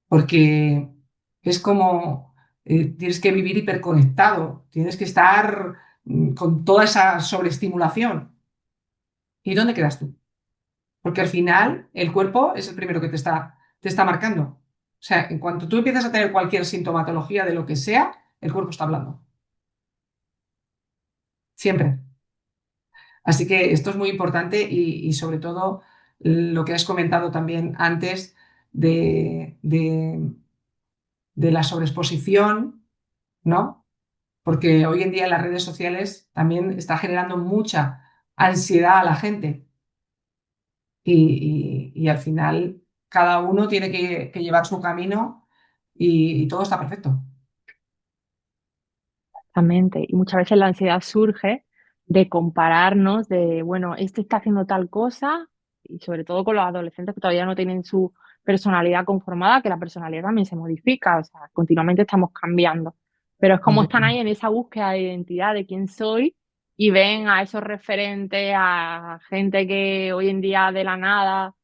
Porque es como tienes que vivir hiperconectado, tienes que estar con toda esa sobreestimulación. ¿Y dónde quedas tú? Porque al final el cuerpo es el primero que te está marcando. O sea, en cuanto tú empiezas a tener cualquier sintomatología de lo que sea, el cuerpo está hablando. Siempre. Así que esto es muy importante y sobre todo lo que has comentado también antes de la sobreexposición, ¿no? Porque hoy en día en las redes sociales también está generando mucha ansiedad a la gente y al final cada uno tiene que llevar su camino y todo está perfecto. Exactamente. Y muchas veces la ansiedad surge de compararnos, de, bueno, este está haciendo tal cosa, y sobre todo con los adolescentes que todavía no tienen su personalidad conformada, que la personalidad también se modifica, o sea, continuamente estamos cambiando. Pero es como están ahí en esa búsqueda de identidad de quién soy y ven a esos referentes, a gente que hoy en día de la nada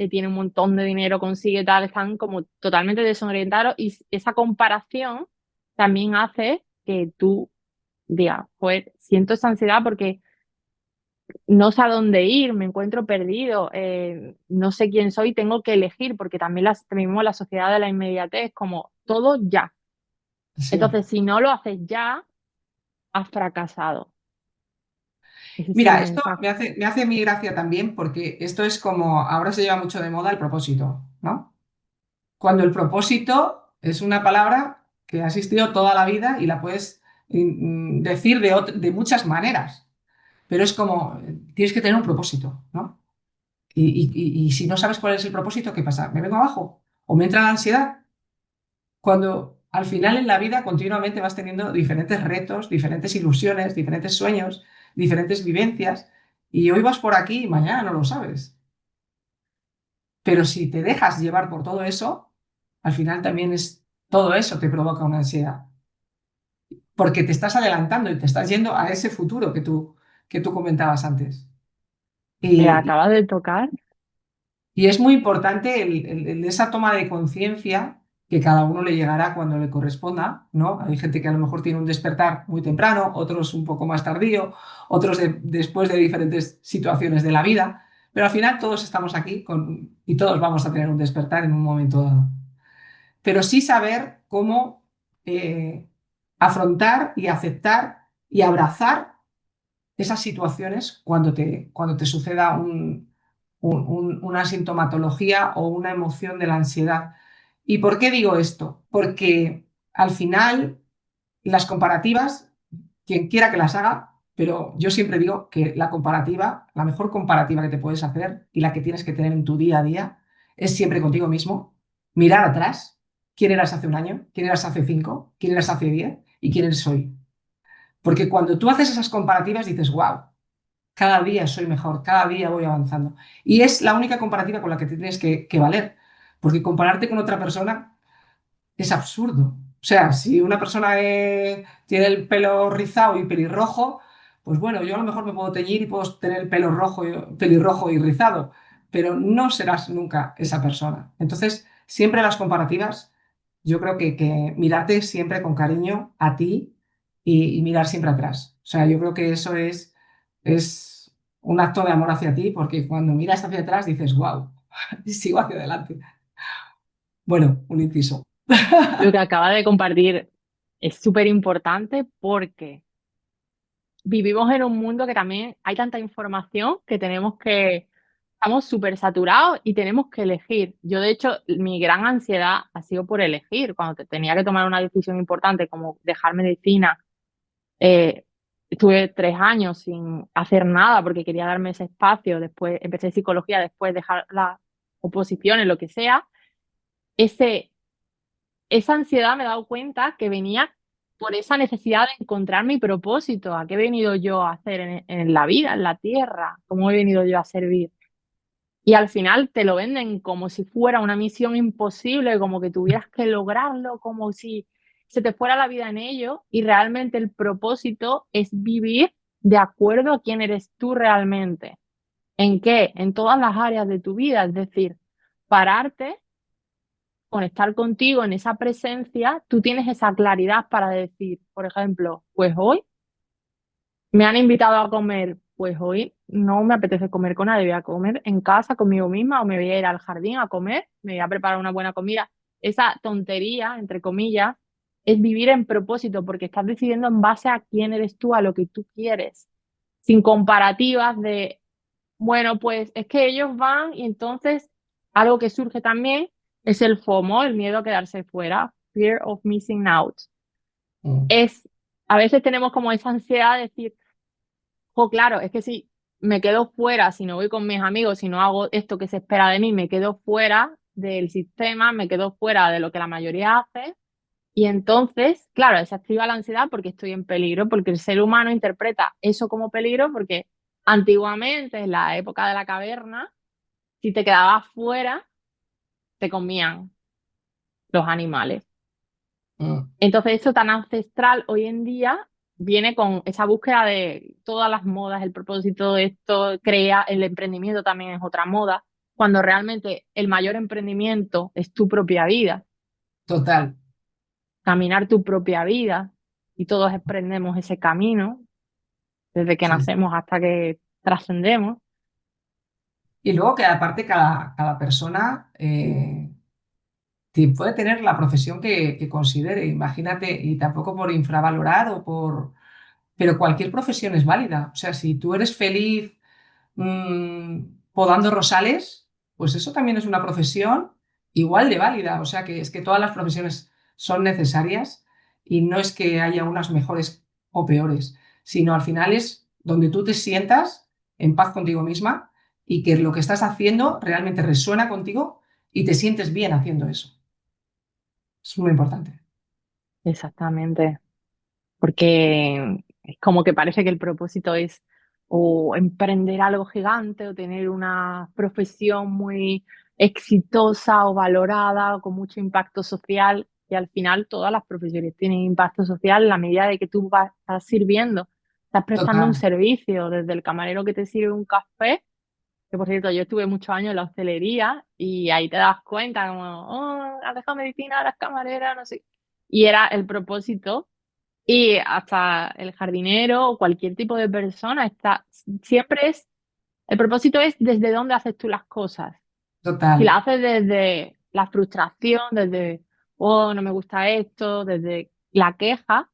tiene un montón de dinero, consigue tal, están como totalmente desorientados y esa comparación también hace que tú digas, pues siento esa ansiedad porque no sé a dónde ir, me encuentro perdido, no sé quién soy, tengo que elegir, porque también mismo la sociedad de la inmediatez, como todo ya. Sí. Entonces, si no lo haces ya, has fracasado. Ese es el Mira, esto mensaje. me hace mi gracia también porque esto es como, ahora se lleva mucho de moda el propósito, ¿no? Cuando el propósito es una palabra que ha existido toda la vida y la puedes decir de muchas maneras, pero es como, tienes que tener un propósito, ¿no? Y si no sabes cuál es el propósito, ¿qué pasa? ¿Me vengo abajo? ¿O me entra la ansiedad? Cuando al final en la vida continuamente vas teniendo diferentes retos, diferentes ilusiones, diferentes sueños, diferentes vivencias, y hoy vas por aquí y mañana no lo sabes. Pero si te dejas llevar por todo eso, al final también es todo eso te provoca una ansiedad, porque te estás adelantando y te estás yendo a ese futuro que tú comentabas antes. Me Y, acabas de tocar. y es muy importante esa toma de conciencia que cada uno le llegará cuando le corresponda, ¿no? Hay gente que a lo mejor tiene un despertar muy temprano, otros un poco más tardío, otros después de diferentes situaciones de la vida, pero al final todos estamos aquí y todos vamos a tener un despertar en un momento dado. Pero sí saber cómo afrontar y aceptar y abrazar esas situaciones cuando te suceda una sintomatología o una emoción de la ansiedad. ¿Y por qué digo esto? Porque al final las comparativas, quien quiera que las haga, pero yo siempre digo que la comparativa, la mejor comparativa que te puedes hacer y la que tienes que tener en tu día a día es siempre contigo mismo, mirar atrás, quién eras hace un año, quién eras hace 5, quién eras hace 10 y quién eres hoy. Porque cuando tú haces esas comparativas dices, wow, cada día soy mejor, cada día voy avanzando. Y es la única comparativa con la que te tienes que valer. Porque compararte con otra persona es absurdo. O sea, si una persona tiene el pelo rizado y pelirrojo, pues bueno, yo a lo mejor me puedo teñir y puedo tener el pelo rojo, pelirrojo y rizado, pero no serás nunca esa persona. Entonces, siempre las comparativas, yo creo que mirarte siempre con cariño a ti y mirar siempre atrás. O sea, yo creo que eso es un acto de amor hacia ti, porque cuando miras hacia atrás dices, wow, sigo hacia adelante. Bueno, un inciso. Lo que acaba de compartir es súper importante porque vivimos en un mundo que también hay tanta información que estamos súper saturados y tenemos que elegir. Yo, de hecho, mi gran ansiedad ha sido por elegir. Cuando tenía que tomar una decisión importante como dejar medicina, eh, estuve 3 años sin hacer nada porque quería darme ese espacio. Después empecé psicología, después dejar las oposiciones, lo que sea. Ese, esa ansiedad me he dado cuenta que venía por esa necesidad de encontrar mi propósito, a qué he venido yo a hacer en la vida, en la tierra, cómo he venido yo a servir. y al final te lo venden como si fuera una misión imposible, como que tuvieras que lograrlo, como si se te fuera la vida en ello, y realmente el propósito es vivir de acuerdo a quién eres tú realmente. ¿En qué? En todas las áreas de tu vida, es decir, pararte, conectar contigo en esa presencia, tú tienes esa claridad para decir, por ejemplo, pues hoy me han invitado a comer, pues hoy no me apetece comer con nadie, voy a comer en casa conmigo misma o me voy a ir al jardín a comer, me voy a preparar una buena comida. Esa tontería, entre comillas, es vivir en propósito porque estás decidiendo en base a quién eres tú, a lo que tú quieres, sin comparativas de, bueno, pues es que ellos van y entonces algo que surge también es el FOMO, el miedo a quedarse fuera, fear of missing out. Mm. Es, a veces tenemos como esa ansiedad de decir, oh, claro, es que si me quedo fuera, si no voy con mis amigos, si no hago esto que se espera de mí, me quedo fuera del sistema, me quedo fuera de lo que la mayoría hace. Y entonces, claro, se activa la ansiedad porque estoy en peligro, porque el ser humano interpreta eso como peligro, porque antiguamente, en la época de la caverna, si te quedabas fuera, te comían los animales. Mm. Entonces, eso tan ancestral hoy en día viene con esa búsqueda de todas las modas, el propósito de esto, crea el emprendimiento también es otra moda, cuando realmente el mayor emprendimiento es tu propia vida, Total. caminar tu propia vida, y todos emprendemos ese camino desde que Sí. nacemos hasta que trascendemos. Y luego que aparte cada persona puede tener la profesión que considere, imagínate, y tampoco por infravalorar o por... Pero cualquier profesión es válida. O sea, si tú eres feliz podando rosales, pues eso también es una profesión igual de válida. O sea, que es que todas las profesiones son necesarias y no es que haya unas mejores o peores, sino al final es donde tú te sientas en paz contigo misma y que lo que estás haciendo realmente resuena contigo y te sientes bien haciendo eso. Es muy importante. Exactamente. Porque es como que parece que el propósito es o emprender algo gigante o tener una profesión muy exitosa o valorada o con mucho impacto social. Y al final todas las profesiones tienen impacto social en la medida de que tú estás sirviendo, estás prestando un Total. servicio, desde el camarero que te sirve un café, que por cierto yo estuve muchos años en la hostelería y ahí te das cuenta como, oh, has dejado medicina, eres camarera, no sé. Y era el propósito y hasta el jardinero o cualquier tipo de persona está, siempre es, el propósito es desde dónde haces tú las cosas. Si Total. la haces desde la frustración, desde, oh, no me gusta esto, desde la queja,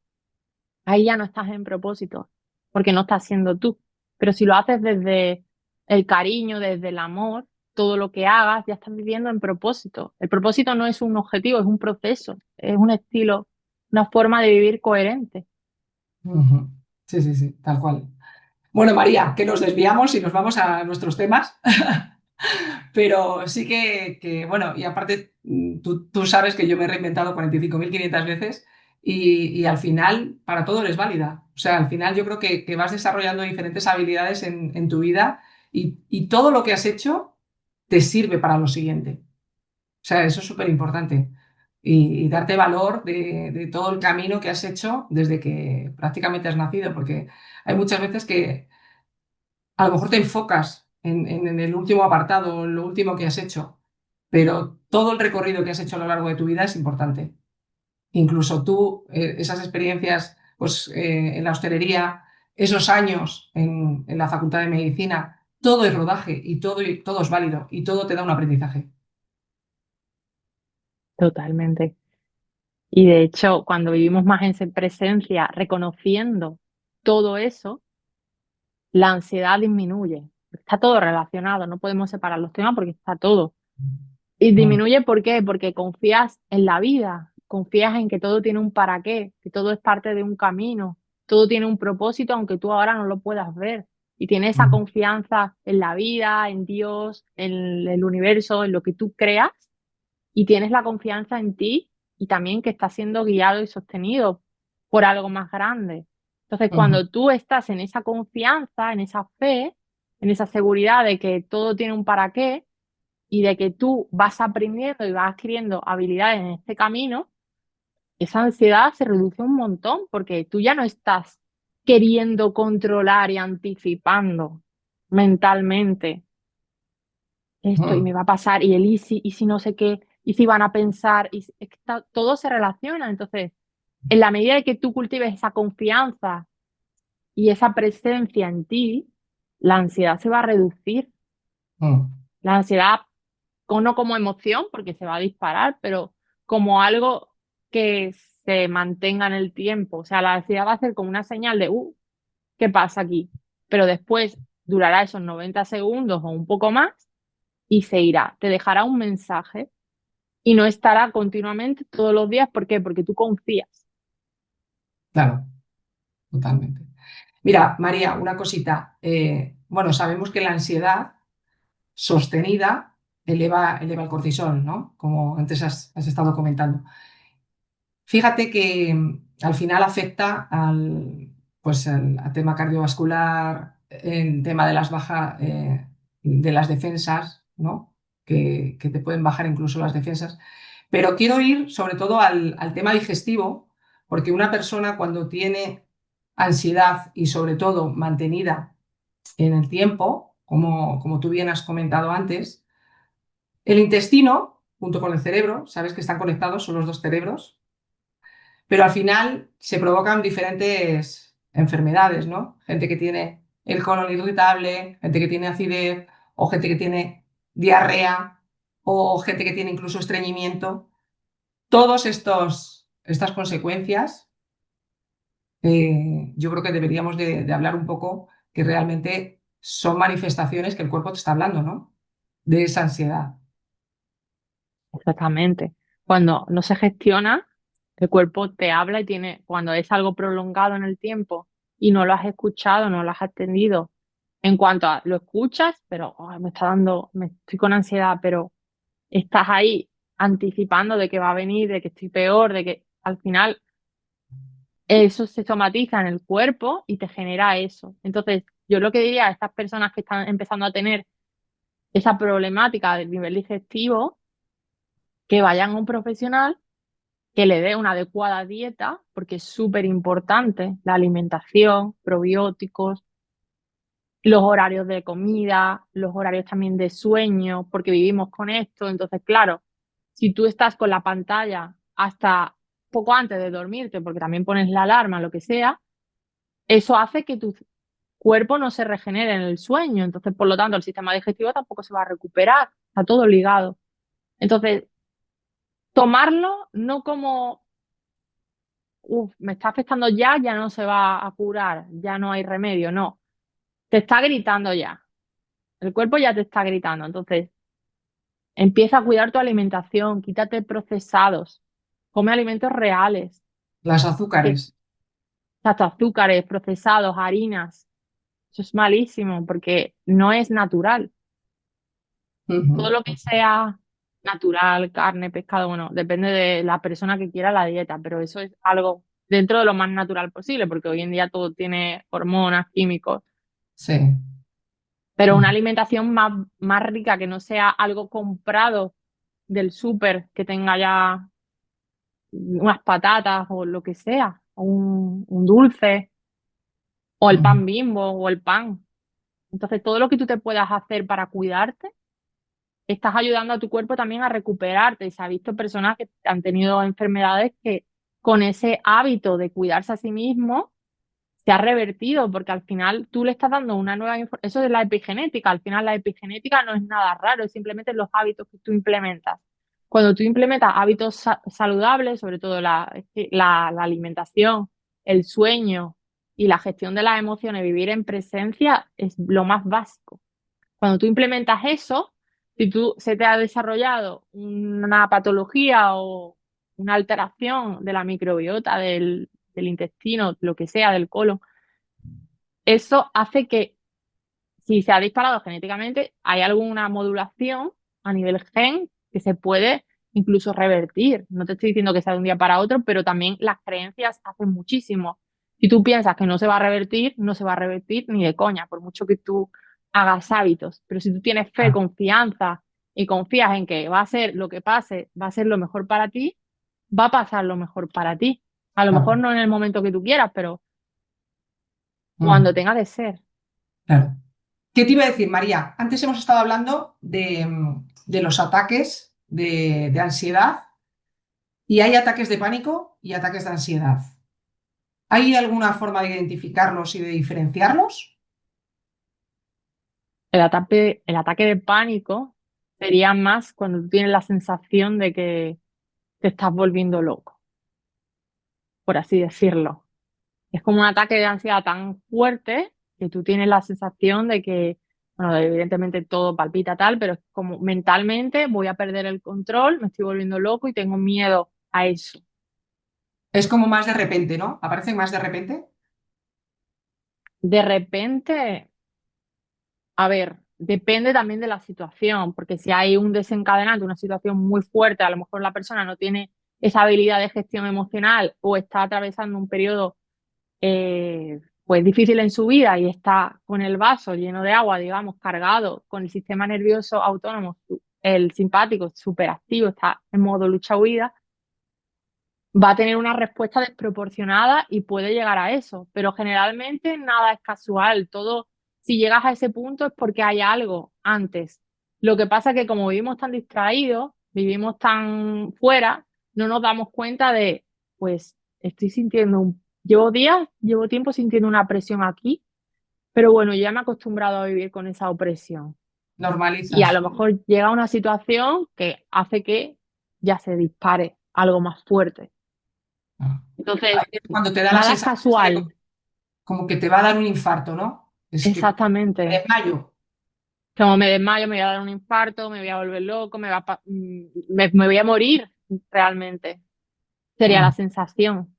ahí ya no estás en propósito, porque no estás siendo tú. Pero si lo haces desde el cariño, desde el amor, todo lo que hagas, ya estás viviendo en propósito. El propósito no es un objetivo, es un proceso, es un estilo, una forma de vivir coherente. Ujú. Sí, sí, sí, tal cual. Bueno, María, que nos desviamos y nos vamos a nuestros temas. Pero sí bueno, y aparte, tú sabes que yo me he reinventado 45.500 veces y al final para todo eres válida. O sea, al final yo creo que vas desarrollando diferentes habilidades en tu vida y todo lo que has hecho te sirve para lo siguiente. O sea, eso es súper importante. Y darte valor de todo el camino que has hecho desde que prácticamente has nacido, porque hay muchas veces que a lo mejor te enfocas en el último apartado, en lo último que has hecho, pero todo el recorrido que has hecho a lo largo de tu vida es importante. Incluso tú, esas experiencias pues, en la hostelería, esos años en la Facultad de Medicina, todo es rodaje y todo es válido y todo te da un aprendizaje. Totalmente. Y de hecho, cuando vivimos más en presencia, reconociendo todo eso, la ansiedad disminuye. Está todo relacionado, no podemos separar los temas porque está todo. Y Mm, disminuye, ¿por qué? Porque confías en la vida, confías en que todo tiene un para qué, que todo es parte de un camino, todo tiene un propósito, aunque tú ahora no lo puedas ver. Y tienes esa mm, confianza en la vida, en Dios, en el universo, en lo que tú creas, y tienes la confianza en ti y también que estás siendo guiado y sostenido por algo más grande. Entonces, ujú, cuando tú estás en esa confianza, en esa fe, en esa seguridad de que todo tiene un para qué y de que tú vas aprendiendo y vas adquiriendo habilidades en este camino, esa ansiedad se reduce un montón porque tú ya no estás queriendo controlar y anticipando mentalmente esto y Mm, me va a pasar y el y si no sé qué, y si van a pensar, es que todo se relaciona. Entonces, en la medida de que tú cultives esa confianza y esa presencia en ti, la ansiedad se va a reducir. mm. La ansiedad, no como emoción, porque se va a disparar, pero como algo que se mantenga en el tiempo. O sea, la ansiedad va a ser como una señal de, ¿qué pasa aquí? Pero después durará esos 90 segundos o un poco más y se irá. Te dejará un mensaje y no estará continuamente todos los días. ¿Por qué? Porque tú confías. Claro, totalmente. Mira, María, una cosita. Bueno, sabemos que la ansiedad sostenida eleva el cortisol, ¿no? Como antes has estado comentando. Fíjate que al final afecta pues, al tema cardiovascular, en tema de de las defensas, ¿no? Que te pueden bajar incluso las defensas. Pero quiero ir sobre todo al tema digestivo, porque una persona cuando tiene ansiedad y sobre todo mantenida en el tiempo, como tú bien has comentado antes, el intestino, junto con el cerebro, sabes que están conectados, son los dos cerebros, pero al final se provocan diferentes enfermedades, ¿no? Gente que tiene el colon irritable, gente que tiene acidez, o gente que tiene diarrea, o gente que tiene incluso estreñimiento. Todas estas consecuencias, yo creo que deberíamos de hablar un poco que realmente son manifestaciones que el cuerpo te está hablando, ¿no? De esa ansiedad. Exactamente. Cuando no se gestiona, el cuerpo te habla y cuando es algo prolongado en el tiempo y no lo has escuchado, no lo has atendido, en cuanto a lo escuchas, pero me está dando, me estoy con ansiedad, pero estás ahí anticipando de que va a venir, de que estoy peor, de que al final eso se somatiza en el cuerpo y te genera eso. Entonces, yo lo que diría a estas personas que están empezando a tener esa problemática del nivel digestivo, que vayan a un profesional que le dé una adecuada dieta, porque es súper importante la alimentación, probióticos, los horarios de comida, los horarios también de sueño, porque vivimos con esto. Entonces, claro, si tú estás con la pantalla hasta poco antes de dormirte, porque también pones la alarma, lo que sea, eso hace que tu cuerpo no se regenere en el sueño. Entonces, por lo tanto, el sistema digestivo tampoco se va a recuperar. Está todo ligado. Entonces, tomarlo no como me está afectando ya, ya no se va a curar, ya no hay remedio, no. Te está gritando ya. El cuerpo ya te está gritando. Entonces, empieza a cuidar tu alimentación, quítate procesados, come alimentos reales, Las que azúcares. tanto azúcares, procesados, harinas. Eso es malísimo porque no es natural. Todo Ujú. lo que sea natural, carne, pescado, bueno, depende de la persona que quiera la dieta, pero eso es algo dentro de lo más natural posible, porque hoy en día todo tiene hormonas, químicos. Sí. Pero una Ujú. alimentación más rica, que no sea algo comprado del súper, que tenga ya unas patatas o lo que sea, o un dulce, o el Ujú. pan Bimbo, o el pan. Entonces, todo lo que tú te puedas hacer para cuidarte, estás ayudando a tu cuerpo también a recuperarte. Y se ha visto personas que han tenido enfermedades que con ese hábito de cuidarse a sí mismo se ha revertido, porque al final tú le estás dando una nueva información. Eso es la epigenética. Al final la epigenética no es nada raro, es simplemente los hábitos que tú implementas. Cuando tú implementas hábitos saludables, sobre todo la alimentación, el sueño y la gestión de las emociones, vivir en presencia es lo más básico. Cuando tú implementas eso, si tú se te ha desarrollado una patología o una alteración de la microbiota del intestino, lo que sea, del colon, eso hace que si se ha disparado genéticamente, hay alguna modulación a nivel gen que se puede incluso revertir. No te estoy diciendo que sea de un día para otro, pero también las creencias hacen muchísimo. Si tú piensas que no se va a revertir, no se va a revertir ni de coña, por mucho que tú hagas hábitos. Pero si tú tienes fe, Claro, confianza y confías en que va a ser lo que pase, va a ser lo mejor para ti, va a pasar lo mejor para ti. A lo mejor claro. no en el momento que tú quieras, pero cuando Mm, tenga de ser. claro. ¿Qué te iba a decir, María? Antes hemos estado hablando de los ataques de ansiedad y hay ataques de pánico y ataques de ansiedad. ¿Hay alguna forma de identificarlos y de diferenciarlos? El ataque de pánico sería más cuando tú tienes la sensación de que te estás volviendo loco, por así decirlo. Es como un ataque de ansiedad tan fuerte que tú tienes la sensación de que, bueno, evidentemente todo palpita tal, pero es como mentalmente voy a perder el control, me estoy volviendo loco y tengo miedo a eso. Es como más de repente, ¿no? ¿Aparecen más de repente? De repente, a ver, depende también de la situación, porque si hay un desencadenante, una situación muy fuerte, a lo mejor la persona no tiene esa habilidad de gestión emocional o está atravesando un periodo pues difícil en su vida y está con el vaso lleno de agua, digamos, cargado, con el sistema nervioso autónomo, el simpático súper activo, está en modo lucha-huida, va a tener una respuesta desproporcionada y puede llegar a eso. Pero generalmente nada es casual. Todo, si llegas a ese punto es porque hay algo antes. Lo que pasa es que como vivimos tan distraídos, vivimos tan fuera, no nos damos cuenta de, pues estoy sintiendo llevo días, llevo tiempo sintiendo una presión aquí, pero bueno, ya me he acostumbrado a vivir con esa opresión. Y a Normalizas. lo mejor llega una situación que hace que ya se dispare algo más fuerte. Ah. Entonces, Ahí es cuando te da la nada es sensación esta de casual, como que te va a dar un infarto, ¿no? Es que me exactamente. desmayo. Como me desmayo, me voy a dar un infarto, me voy a volver loco, me voy a morir realmente. Sería la Mm. sensación.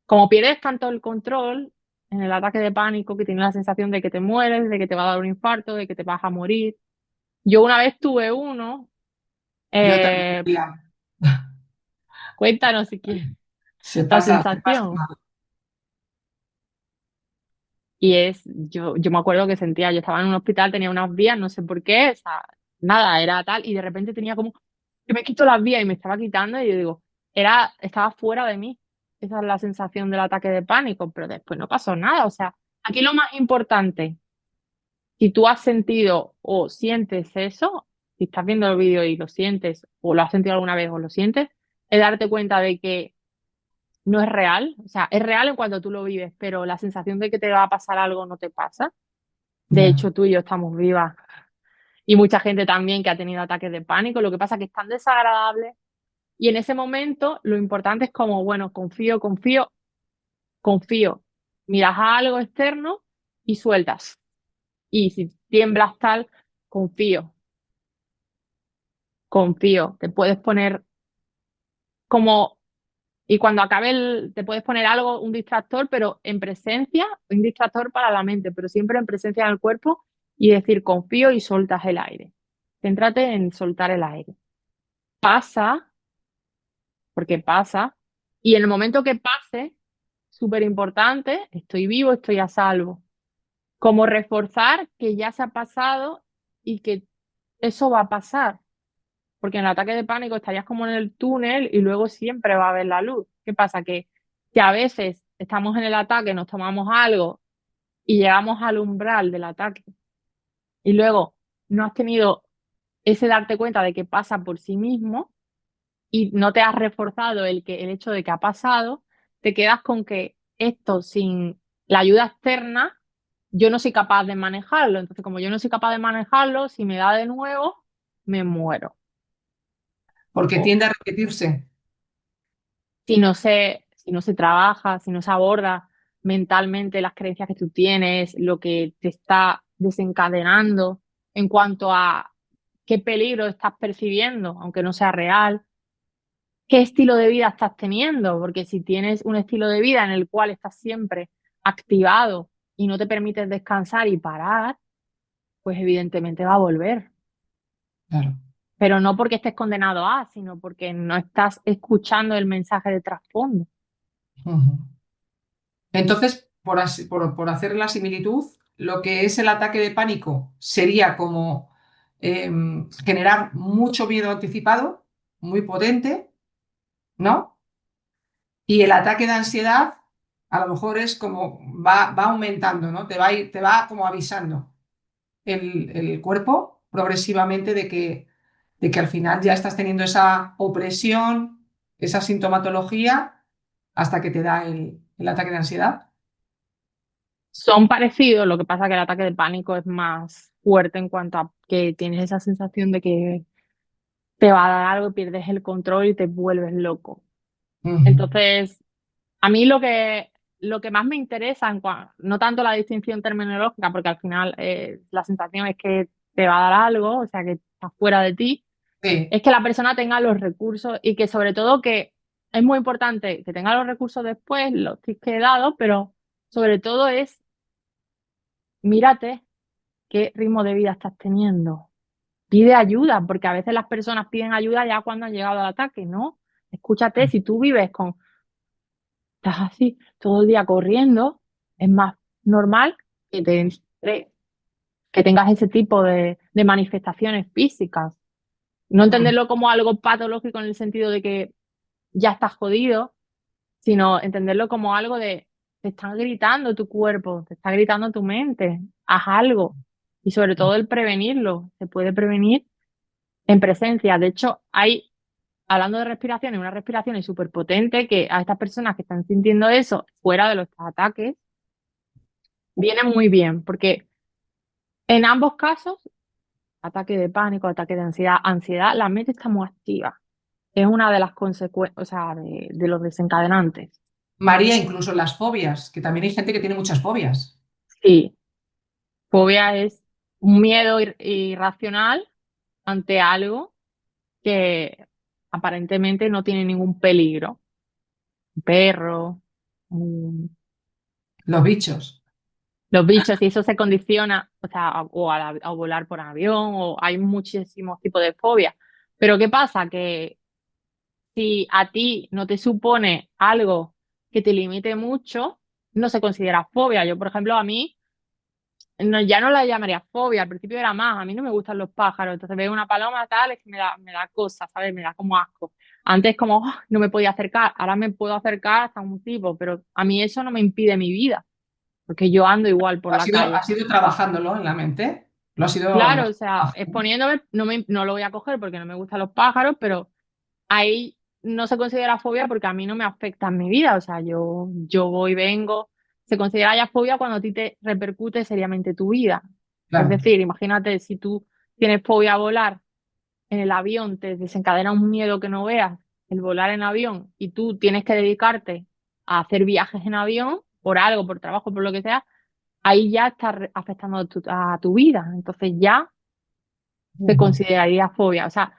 Como pierdes tanto el control en el ataque de pánico, que tienes la sensación de que te mueres, de que te va a dar un infarto, de que te vas a morir. Yo una vez tuve uno, Yo también, eh, María. cuéntanos si quieres Se la pasa, se pasa sensación. mal. Y yo me acuerdo que sentía, yo estaba en un hospital, tenía unas vías, no sé por qué, o sea, nada, era tal, y de repente tenía como, que me quito las vías y me estaba quitando, y yo digo, estaba fuera de mí. Esa es la sensación del ataque de pánico, pero después no pasó nada. O sea, aquí lo más importante, si tú has sentido o sientes eso, si estás viendo el vídeo y lo sientes, o lo has sentido alguna vez o lo sientes, es darte cuenta de que no es real. O sea, es real en cuanto tú lo vives, pero la sensación de que te va a pasar algo no te pasa. De Ya. hecho, tú y yo estamos vivas y mucha gente también que ha tenido ataques de pánico. Lo que pasa es que es tan desagradable y en ese momento lo importante es como, bueno, confío, confío, confío. Miras a algo externo y sueltas. Y si tiemblas tal, confío, confío. Te puedes poner como, y cuando acabe te puedes poner algo, un distractor, pero en presencia, un distractor para la mente, pero siempre en presencia del cuerpo y decir confío y soltas el aire. Céntrate en soltar el aire. Pasa, porque pasa, y en el momento que pase, súper importante, estoy vivo, estoy a salvo. Como reforzar que ya se ha pasado y que eso va a pasar, porque en el ataque de pánico estarías como en el túnel y luego siempre va a haber la luz. ¿Qué pasa? Que a veces estamos en el ataque, nos tomamos algo y llegamos al umbral del ataque y luego no has tenido ese darte cuenta de que pasa por sí mismo y no te has reforzado el hecho de que ha pasado, te quedas con que esto sin la ayuda externa, yo no soy capaz de manejarlo. Entonces, como yo no soy capaz de manejarlo, si me da de nuevo, me muero. Porque O tiende a repetirse. si no se trabaja, si no se aborda mentalmente las creencias que tú tienes, lo que te está desencadenando en cuanto a qué peligro estás percibiendo, aunque no sea real, qué estilo de vida estás teniendo, porque si tienes un estilo de vida en el cual estás siempre activado y no te permites descansar y parar, pues evidentemente va a volver. Claro. Pero no porque estés condenado a, sino porque no estás escuchando el mensaje de trasfondo. Ujú. Entonces, por hacer la similitud, lo que es el ataque de pánico sería como generar mucho miedo anticipado, muy potente, ¿no? Y el ataque de ansiedad a lo mejor es como va aumentando, ¿no? Te va como avisando el cuerpo progresivamente de que al final ya estás teniendo esa opresión, esa sintomatología, hasta que te da el ataque de ansiedad. Son parecidos, lo que pasa que el ataque de pánico es más fuerte en cuanto a que tienes esa sensación de que te va a dar algo, pierdes el control y te vuelves loco. Ujú. Entonces, a mí lo que más me interesa, no tanto la distinción terminológica, porque al final la sensación es que te va a dar algo, o sea, que está fuera de ti, Sí. es que la persona tenga los recursos y que sobre todo que es muy importante que tenga los recursos después, los tips que he dado, pero sobre todo es mírate qué ritmo de vida estás teniendo. Pide ayuda, porque a veces las personas piden ayuda ya cuando han llegado al ataque, ¿no? Escúchate, si tú vives con estás así todo el día corriendo, es más normal que que tengas ese tipo de manifestaciones físicas. No Mm. entenderlo como algo patológico en el sentido de que ya estás jodido, sino entenderlo como algo de te están gritando tu cuerpo, te está gritando tu mente, haz algo. Y sobre todo el prevenirlo, se puede prevenir en presencia. De hecho, hay, hablando de respiraciones, una respiración súper potente que a estas personas que están sintiendo eso fuera de los ataques, viene muy bien, porque en ambos casos, ataque de pánico, ataque de ansiedad, la mente está muy activa. Es una de las consecuencias, o sea, de los desencadenantes. María, incluso las fobias, que también hay gente que tiene muchas fobias. Sí, fobia es un miedo irracional ante algo que aparentemente no tiene ningún peligro. Un perro, un- Los bichos. los bichos, y eso se condiciona, o sea, a volar por avión, o hay muchísimos tipos de fobia. Pero ¿qué pasa? Que si a ti no te supone algo que te limite mucho, no se considera fobia. Yo, por ejemplo, a mí no, ya no la llamaría fobia, al principio era más, a mí no me gustan los pájaros, entonces veo una paloma tal, es que me da cosa, ¿sabes? Me da como asco. Antes como no me podía acercar, ahora me puedo acercar hasta un tipo, pero a mí eso no me impide mi vida, porque yo ando igual por la calle. Has ido trabajándolo en la mente. Lo Claro, has o ido sea, trabajando. exponiéndome, no lo voy a coger porque no me gustan los pájaros, pero ahí no se considera fobia porque a mí no me afecta en mi vida, o sea, yo voy, vengo, se considera ya fobia cuando a ti te repercute seriamente tu vida. Es Claro. decir, imagínate si tú tienes fobia a volar en el avión, te desencadena un miedo que no veas, el volar en avión, y tú tienes que dedicarte a hacer viajes en avión por algo, por trabajo, por lo que sea, ahí ya está afectando a tu vida. Entonces ya se Ujú. consideraría fobia. O sea,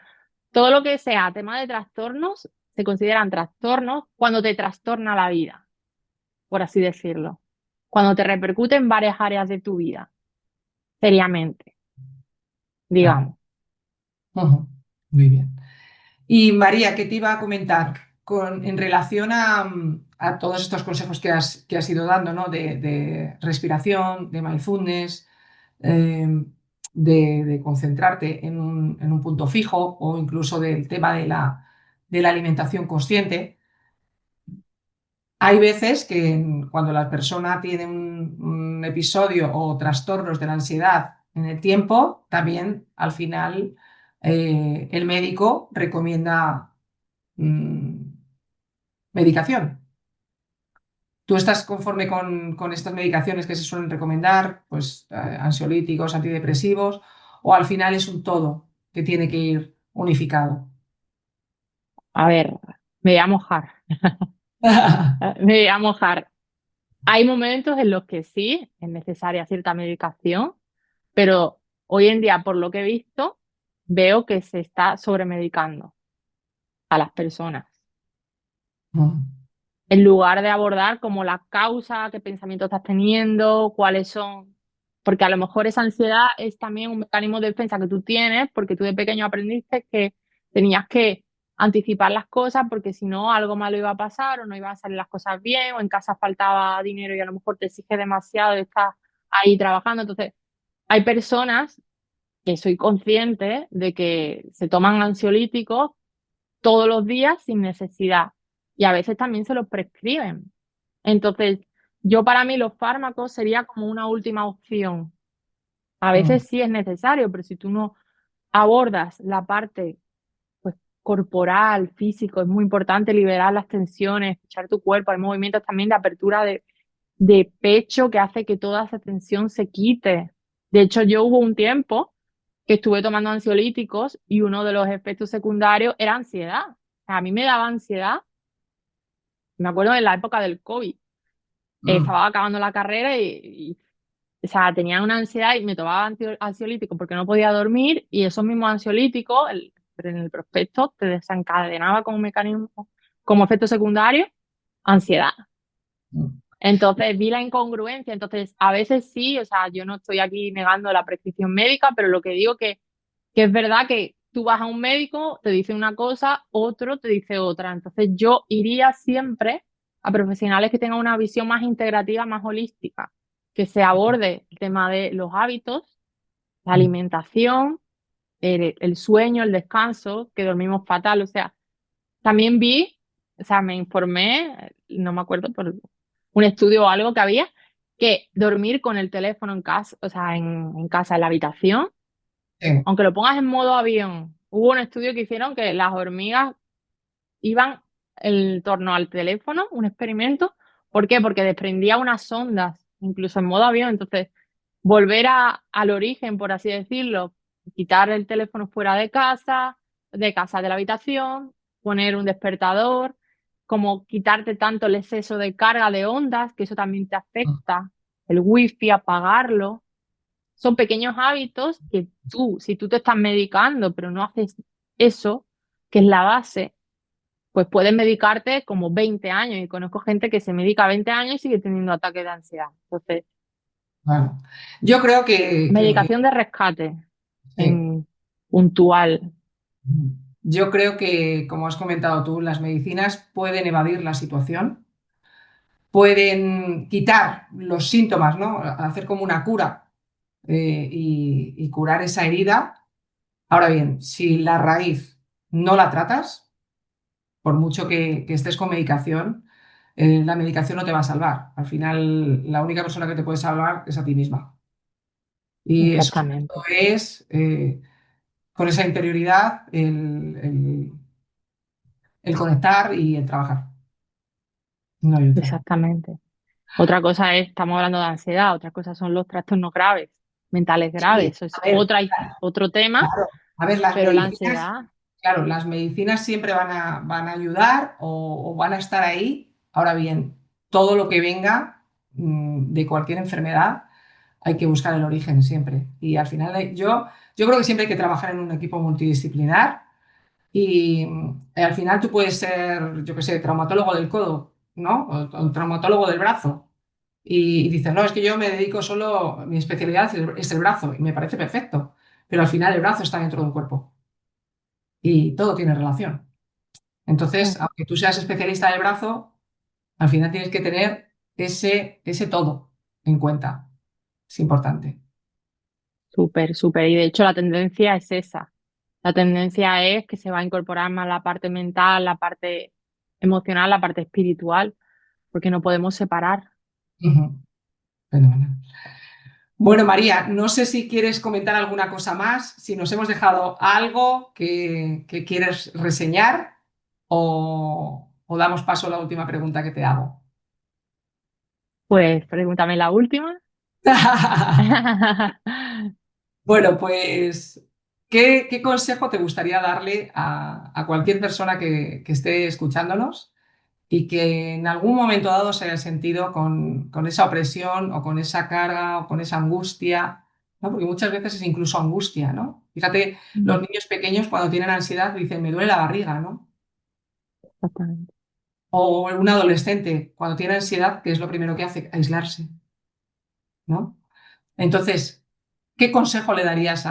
todo lo que sea tema de trastornos se consideran trastornos cuando te trastorna la vida, por así decirlo. Cuando te repercute en varias áreas de tu vida, seriamente, Claro. digamos. Ujú. Muy bien. Y María, ¿qué te iba a comentar? En relación a todos estos consejos que has ido dando, ¿no? De respiración, de mindfulness, eh, de concentrarte en un punto fijo o incluso del tema de la alimentación consciente. Hay veces que cuando la persona tiene un episodio o trastornos de la ansiedad en el tiempo, también al final el médico recomienda mm, medicación. ¿Tú estás conforme con estas medicaciones que se suelen recomendar, pues ansiolíticos, antidepresivos, o al final es un todo que tiene que ir unificado? A ver, me voy a mojar. Me voy a mojar. Hay momentos en los que sí es necesaria cierta medicación, pero hoy en día, por lo que he visto, veo que se está sobremedicando a las personas. Mm. En lugar de abordar como la causa, qué pensamiento estás teniendo, cuáles son, porque a lo mejor esa ansiedad es también un mecanismo de defensa que tú tienes, porque tú de pequeño aprendiste que tenías que anticipar las cosas, porque si no algo malo iba a pasar o no iban a salir las cosas bien, o en casa faltaba dinero y a lo mejor te exige demasiado y estás ahí trabajando. Entonces, hay personas que soy consciente de que se toman ansiolíticos todos los días sin necesidad y a veces también se los prescriben. Entonces, yo para mí los fármacos sería como una última opción. A Mm, veces sí es necesario, pero si tú no abordas la parte, pues, corporal, físico, es muy importante liberar las tensiones, escuchar tu cuerpo. Hay movimientos también de apertura de pecho que hace que toda esa tensión se quite. De hecho, yo hubo un tiempo que estuve tomando ansiolíticos y uno de los efectos secundarios era ansiedad. A mí me daba ansiedad, me acuerdo en la época del COVID. mm, Estaba acabando la carrera o sea, tenía una ansiedad y me tomaba ansiolíticos porque no podía dormir y esos mismos ansiolíticos, pero en el prospecto te desencadenaba como mecanismo, como efecto secundario, ansiedad. mm. Entonces vi la incongruencia, entonces a veces sí, o sea, yo no estoy aquí negando la prescripción médica, pero lo que digo que es verdad que tú vas a un médico, te dice una cosa, otro te dice otra. Entonces yo iría siempre a profesionales que tengan una visión más integrativa, más holística, que se aborde el tema de los hábitos, la Mm. alimentación, el sueño, el descanso, que dormimos fatal. O sea, también vi, o sea, me informé, no me acuerdo por un estudio o algo que había, que dormir con el teléfono en casa, o sea, en casa, en la habitación, Sí. aunque lo pongas en modo avión, hubo un estudio que hicieron que las hormigas iban en torno al teléfono, un experimento. ¿Por qué? Porque desprendía unas ondas, incluso en modo avión. Entonces, volver al origen, por así decirlo, quitar el teléfono fuera de casa de la habitación, poner un despertador, como quitarte tanto el exceso de carga de ondas, que eso también te Mm. afecta, el wifi, apagarlo. Son pequeños hábitos que tú, si tú te estás medicando, pero no haces eso, que es la base, pues puedes medicarte como 20 años. Y conozco gente que se medica 20 años y sigue teniendo ataques de ansiedad. Entonces, Claro. Yo creo medicación de rescate sí. en puntual. Yo creo que, como has comentado tú, las medicinas pueden evadir la situación, pueden quitar los síntomas, ¿no? Hacer como una cura y curar esa herida. Ahora bien, si la raíz no la tratas, por mucho que estés con medicación, la medicación no te va a salvar. Al final, la única persona que te puede salvar es a ti misma. Y eso sobre todo Exactamente, es con esa interioridad el conectar y el trabajar. No hay otra. exactamente. Otra cosa es, estamos hablando de ansiedad, otra cosa son los trastornos graves, mentales graves. Sí, Eso es a ver, otro tema, claro. A ver, las pero la medicinas, ansiedad, claro, las medicinas siempre van a ayudar o van a estar ahí. Ahora bien, todo lo que venga de cualquier enfermedad hay que buscar el origen siempre. Y al final yo creo que siempre hay que trabajar en un equipo multidisciplinar y al final tú puedes ser, yo qué sé, traumatólogo del codo, ¿no? O traumatólogo del brazo. Y dices, no, es que yo me dedico solo, mi especialidad es el brazo y me parece perfecto, pero al final el brazo está dentro de un cuerpo y todo tiene relación. Entonces, mm, aunque tú seas especialista del brazo, al final tienes que tener ese todo en cuenta. Es importante. súper, súper. Y de hecho la tendencia es esa. La tendencia es que se va a incorporar más la parte mental, la parte emocional, la parte espiritual, porque no podemos separar. Ujú. Fenomenal. Bueno, María, no sé si quieres comentar alguna cosa más, si nos hemos dejado algo que quieres reseñar o damos paso a la última pregunta que te hago. Pues pregúntame la última. Bueno, pues, ¿qué consejo te gustaría darle a cualquier persona que esté escuchándonos y que en algún momento dado se haya sentido con esa opresión o con esa carga o con esa angustia? ¿No? Porque muchas veces es incluso angustia, ¿no? Fíjate, los Mm, niños pequeños cuando tienen ansiedad dicen, me duele la barriga, ¿no? exactamente. O un adolescente cuando tiene ansiedad, ¿qué es lo primero que hace? Aislarse, ¿no? Entonces, ¿qué consejo le darías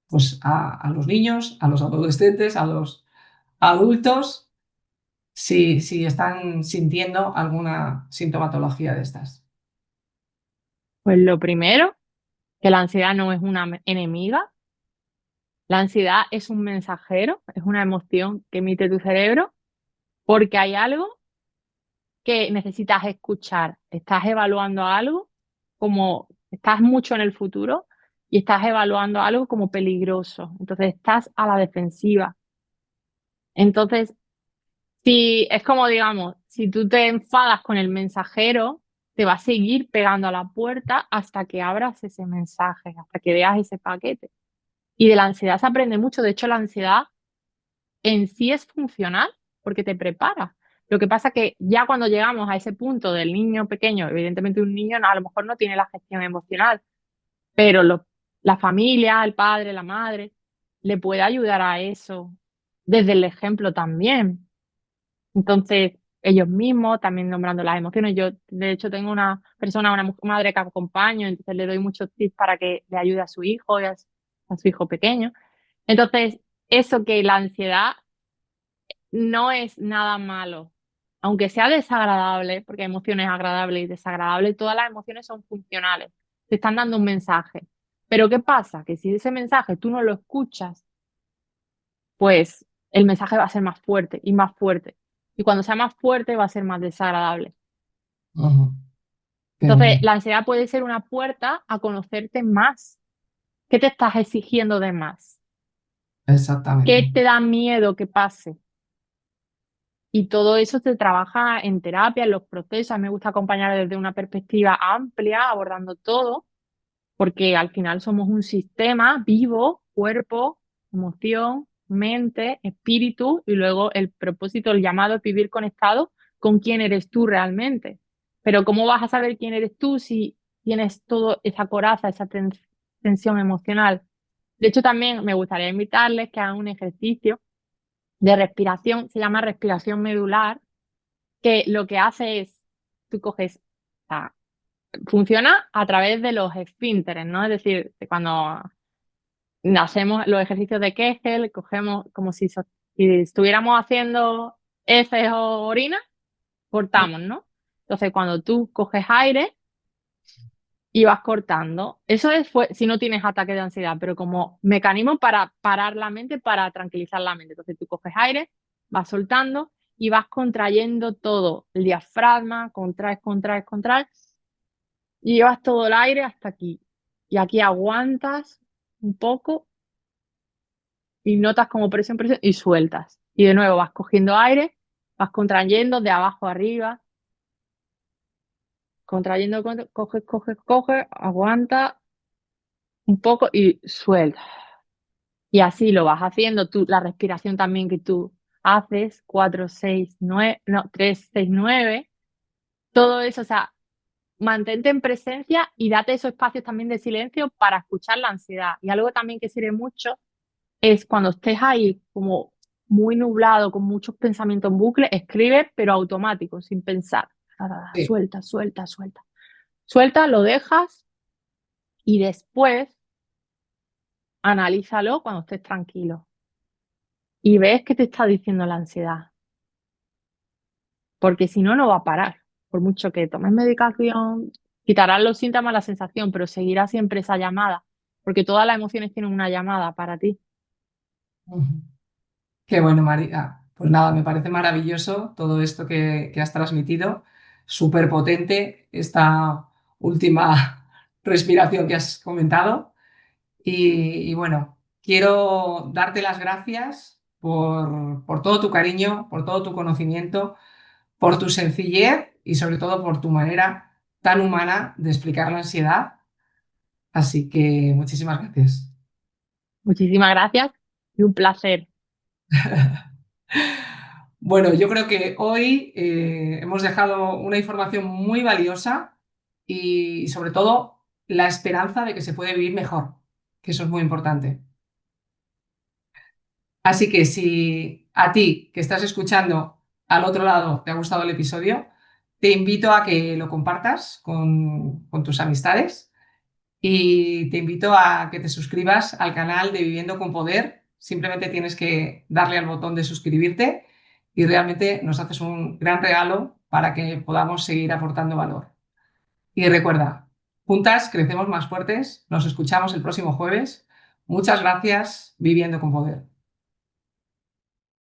pues a los niños, a los adolescentes, a los adultos, si están sintiendo alguna sintomatología de estas? Pues lo primero, que la ansiedad no es una enemiga. La ansiedad es un mensajero, es una emoción que emite tu cerebro porque hay algo que necesitas escuchar. Estás evaluando algo como estás mucho en el futuro y estás evaluando algo como peligroso. Entonces estás a la defensiva. Entonces, si es como digamos, si tú te enfadas con el mensajero, te va a seguir pegando a la puerta hasta que abras ese mensaje, hasta que veas ese paquete. Y de la ansiedad se aprende mucho. De hecho, la ansiedad en sí es funcional porque te prepara. Lo que pasa que ya cuando llegamos a ese punto del niño pequeño, evidentemente un niño a lo mejor no tiene la gestión emocional, pero la familia, el padre, la madre, le puede ayudar a eso desde el ejemplo también. Entonces, ellos mismos también nombrando las emociones. Yo, de hecho, tengo una persona, una madre que acompaño, entonces le doy muchos tips para que le ayude a su hijo y a su hijo pequeño. Entonces, eso que la ansiedad no es nada malo, aunque sea desagradable, porque hay emociones agradables y desagradables, todas las emociones son funcionales, te están dando un mensaje. Pero ¿qué pasa? Que si ese mensaje tú no lo escuchas, pues el mensaje va a ser más fuerte y más fuerte. Y cuando sea más fuerte va a ser más desagradable. Ujú. Qué Entonces, bueno. la ansiedad puede ser una puerta a conocerte más. ¿Qué te estás exigiendo de más? Exactamente. ¿Qué te da miedo que pase? Y todo eso se trabaja en terapia, en los procesos. A mí me gusta acompañar desde una perspectiva amplia, abordando todo, porque al final somos un sistema vivo, cuerpo, emoción, mente, espíritu, y luego el propósito, el llamado es vivir conectado con quién eres tú realmente. Pero ¿cómo vas a saber quién eres tú si tienes toda esa coraza, esa tensión emocional? De hecho, también me gustaría invitarles que hagan un ejercicio de respiración, se llama respiración medular, que lo que hace es, tú coges, o sea, funciona a través de los esfínteres, ¿no? Es decir, cuando hacemos los ejercicios de Kegel, cogemos como si estuviéramos haciendo heces o orina, cortamos, ¿no? Entonces, cuando tú coges aire y vas cortando, eso es si no tienes ataque de ansiedad, pero como mecanismo para parar la mente, para tranquilizar la mente. Entonces, tú coges aire, vas soltando y vas contrayendo todo, el diafragma, contraes, contraes, contraes, y llevas todo el aire hasta aquí. Y aquí aguantas un poco y notas como presión, presión y sueltas. Y de nuevo vas cogiendo aire, vas contrayendo de abajo a arriba, contrayendo, coges, coges, coges, aguanta un poco y suelta. Y así lo vas haciendo tú, la respiración también que tú haces, 4 6 9 no, 3 6 9 todo eso, o sea, mantente en presencia y date esos espacios también de silencio para escuchar la ansiedad. Y algo también que sirve mucho es cuando estés ahí como muy nublado, con muchos pensamientos en bucle, escribe, pero automático, sin pensar. Sí. Suelta, suelta, suelta. Suelta, lo dejas y después analízalo cuando estés tranquilo y ves qué te está diciendo la ansiedad, porque si no, no va a parar. Por mucho que tomes medicación, quitarán los síntomas, la sensación, pero seguirá siempre esa llamada, porque todas las emociones tienen una llamada para ti. Ujú. Qué bueno, María. Pues nada, me parece maravilloso todo esto que has transmitido. Súper potente esta última respiración que has comentado. Y bueno, quiero darte las gracias por todo tu cariño, por todo tu conocimiento, por tu sencillez y sobre todo por tu manera tan humana de explicar la ansiedad. Así que muchísimas gracias. Muchísimas gracias y un placer. Bueno, yo creo que hoy hemos dejado una información muy valiosa y sobre todo la esperanza de que se puede vivir mejor, que eso es muy importante. Así que si a ti que estás escuchando al otro lado te ha gustado el episodio, te invito a que lo compartas con tus amistades y te invito a que te suscribas al canal de Viviendo con Poder. Simplemente tienes que darle al botón de suscribirte y realmente nos haces un gran regalo para que podamos seguir aportando valor. Y recuerda, Juntas crecemos más fuertes. Nos escuchamos el próximo jueves. Muchas gracias, Viviendo con Poder.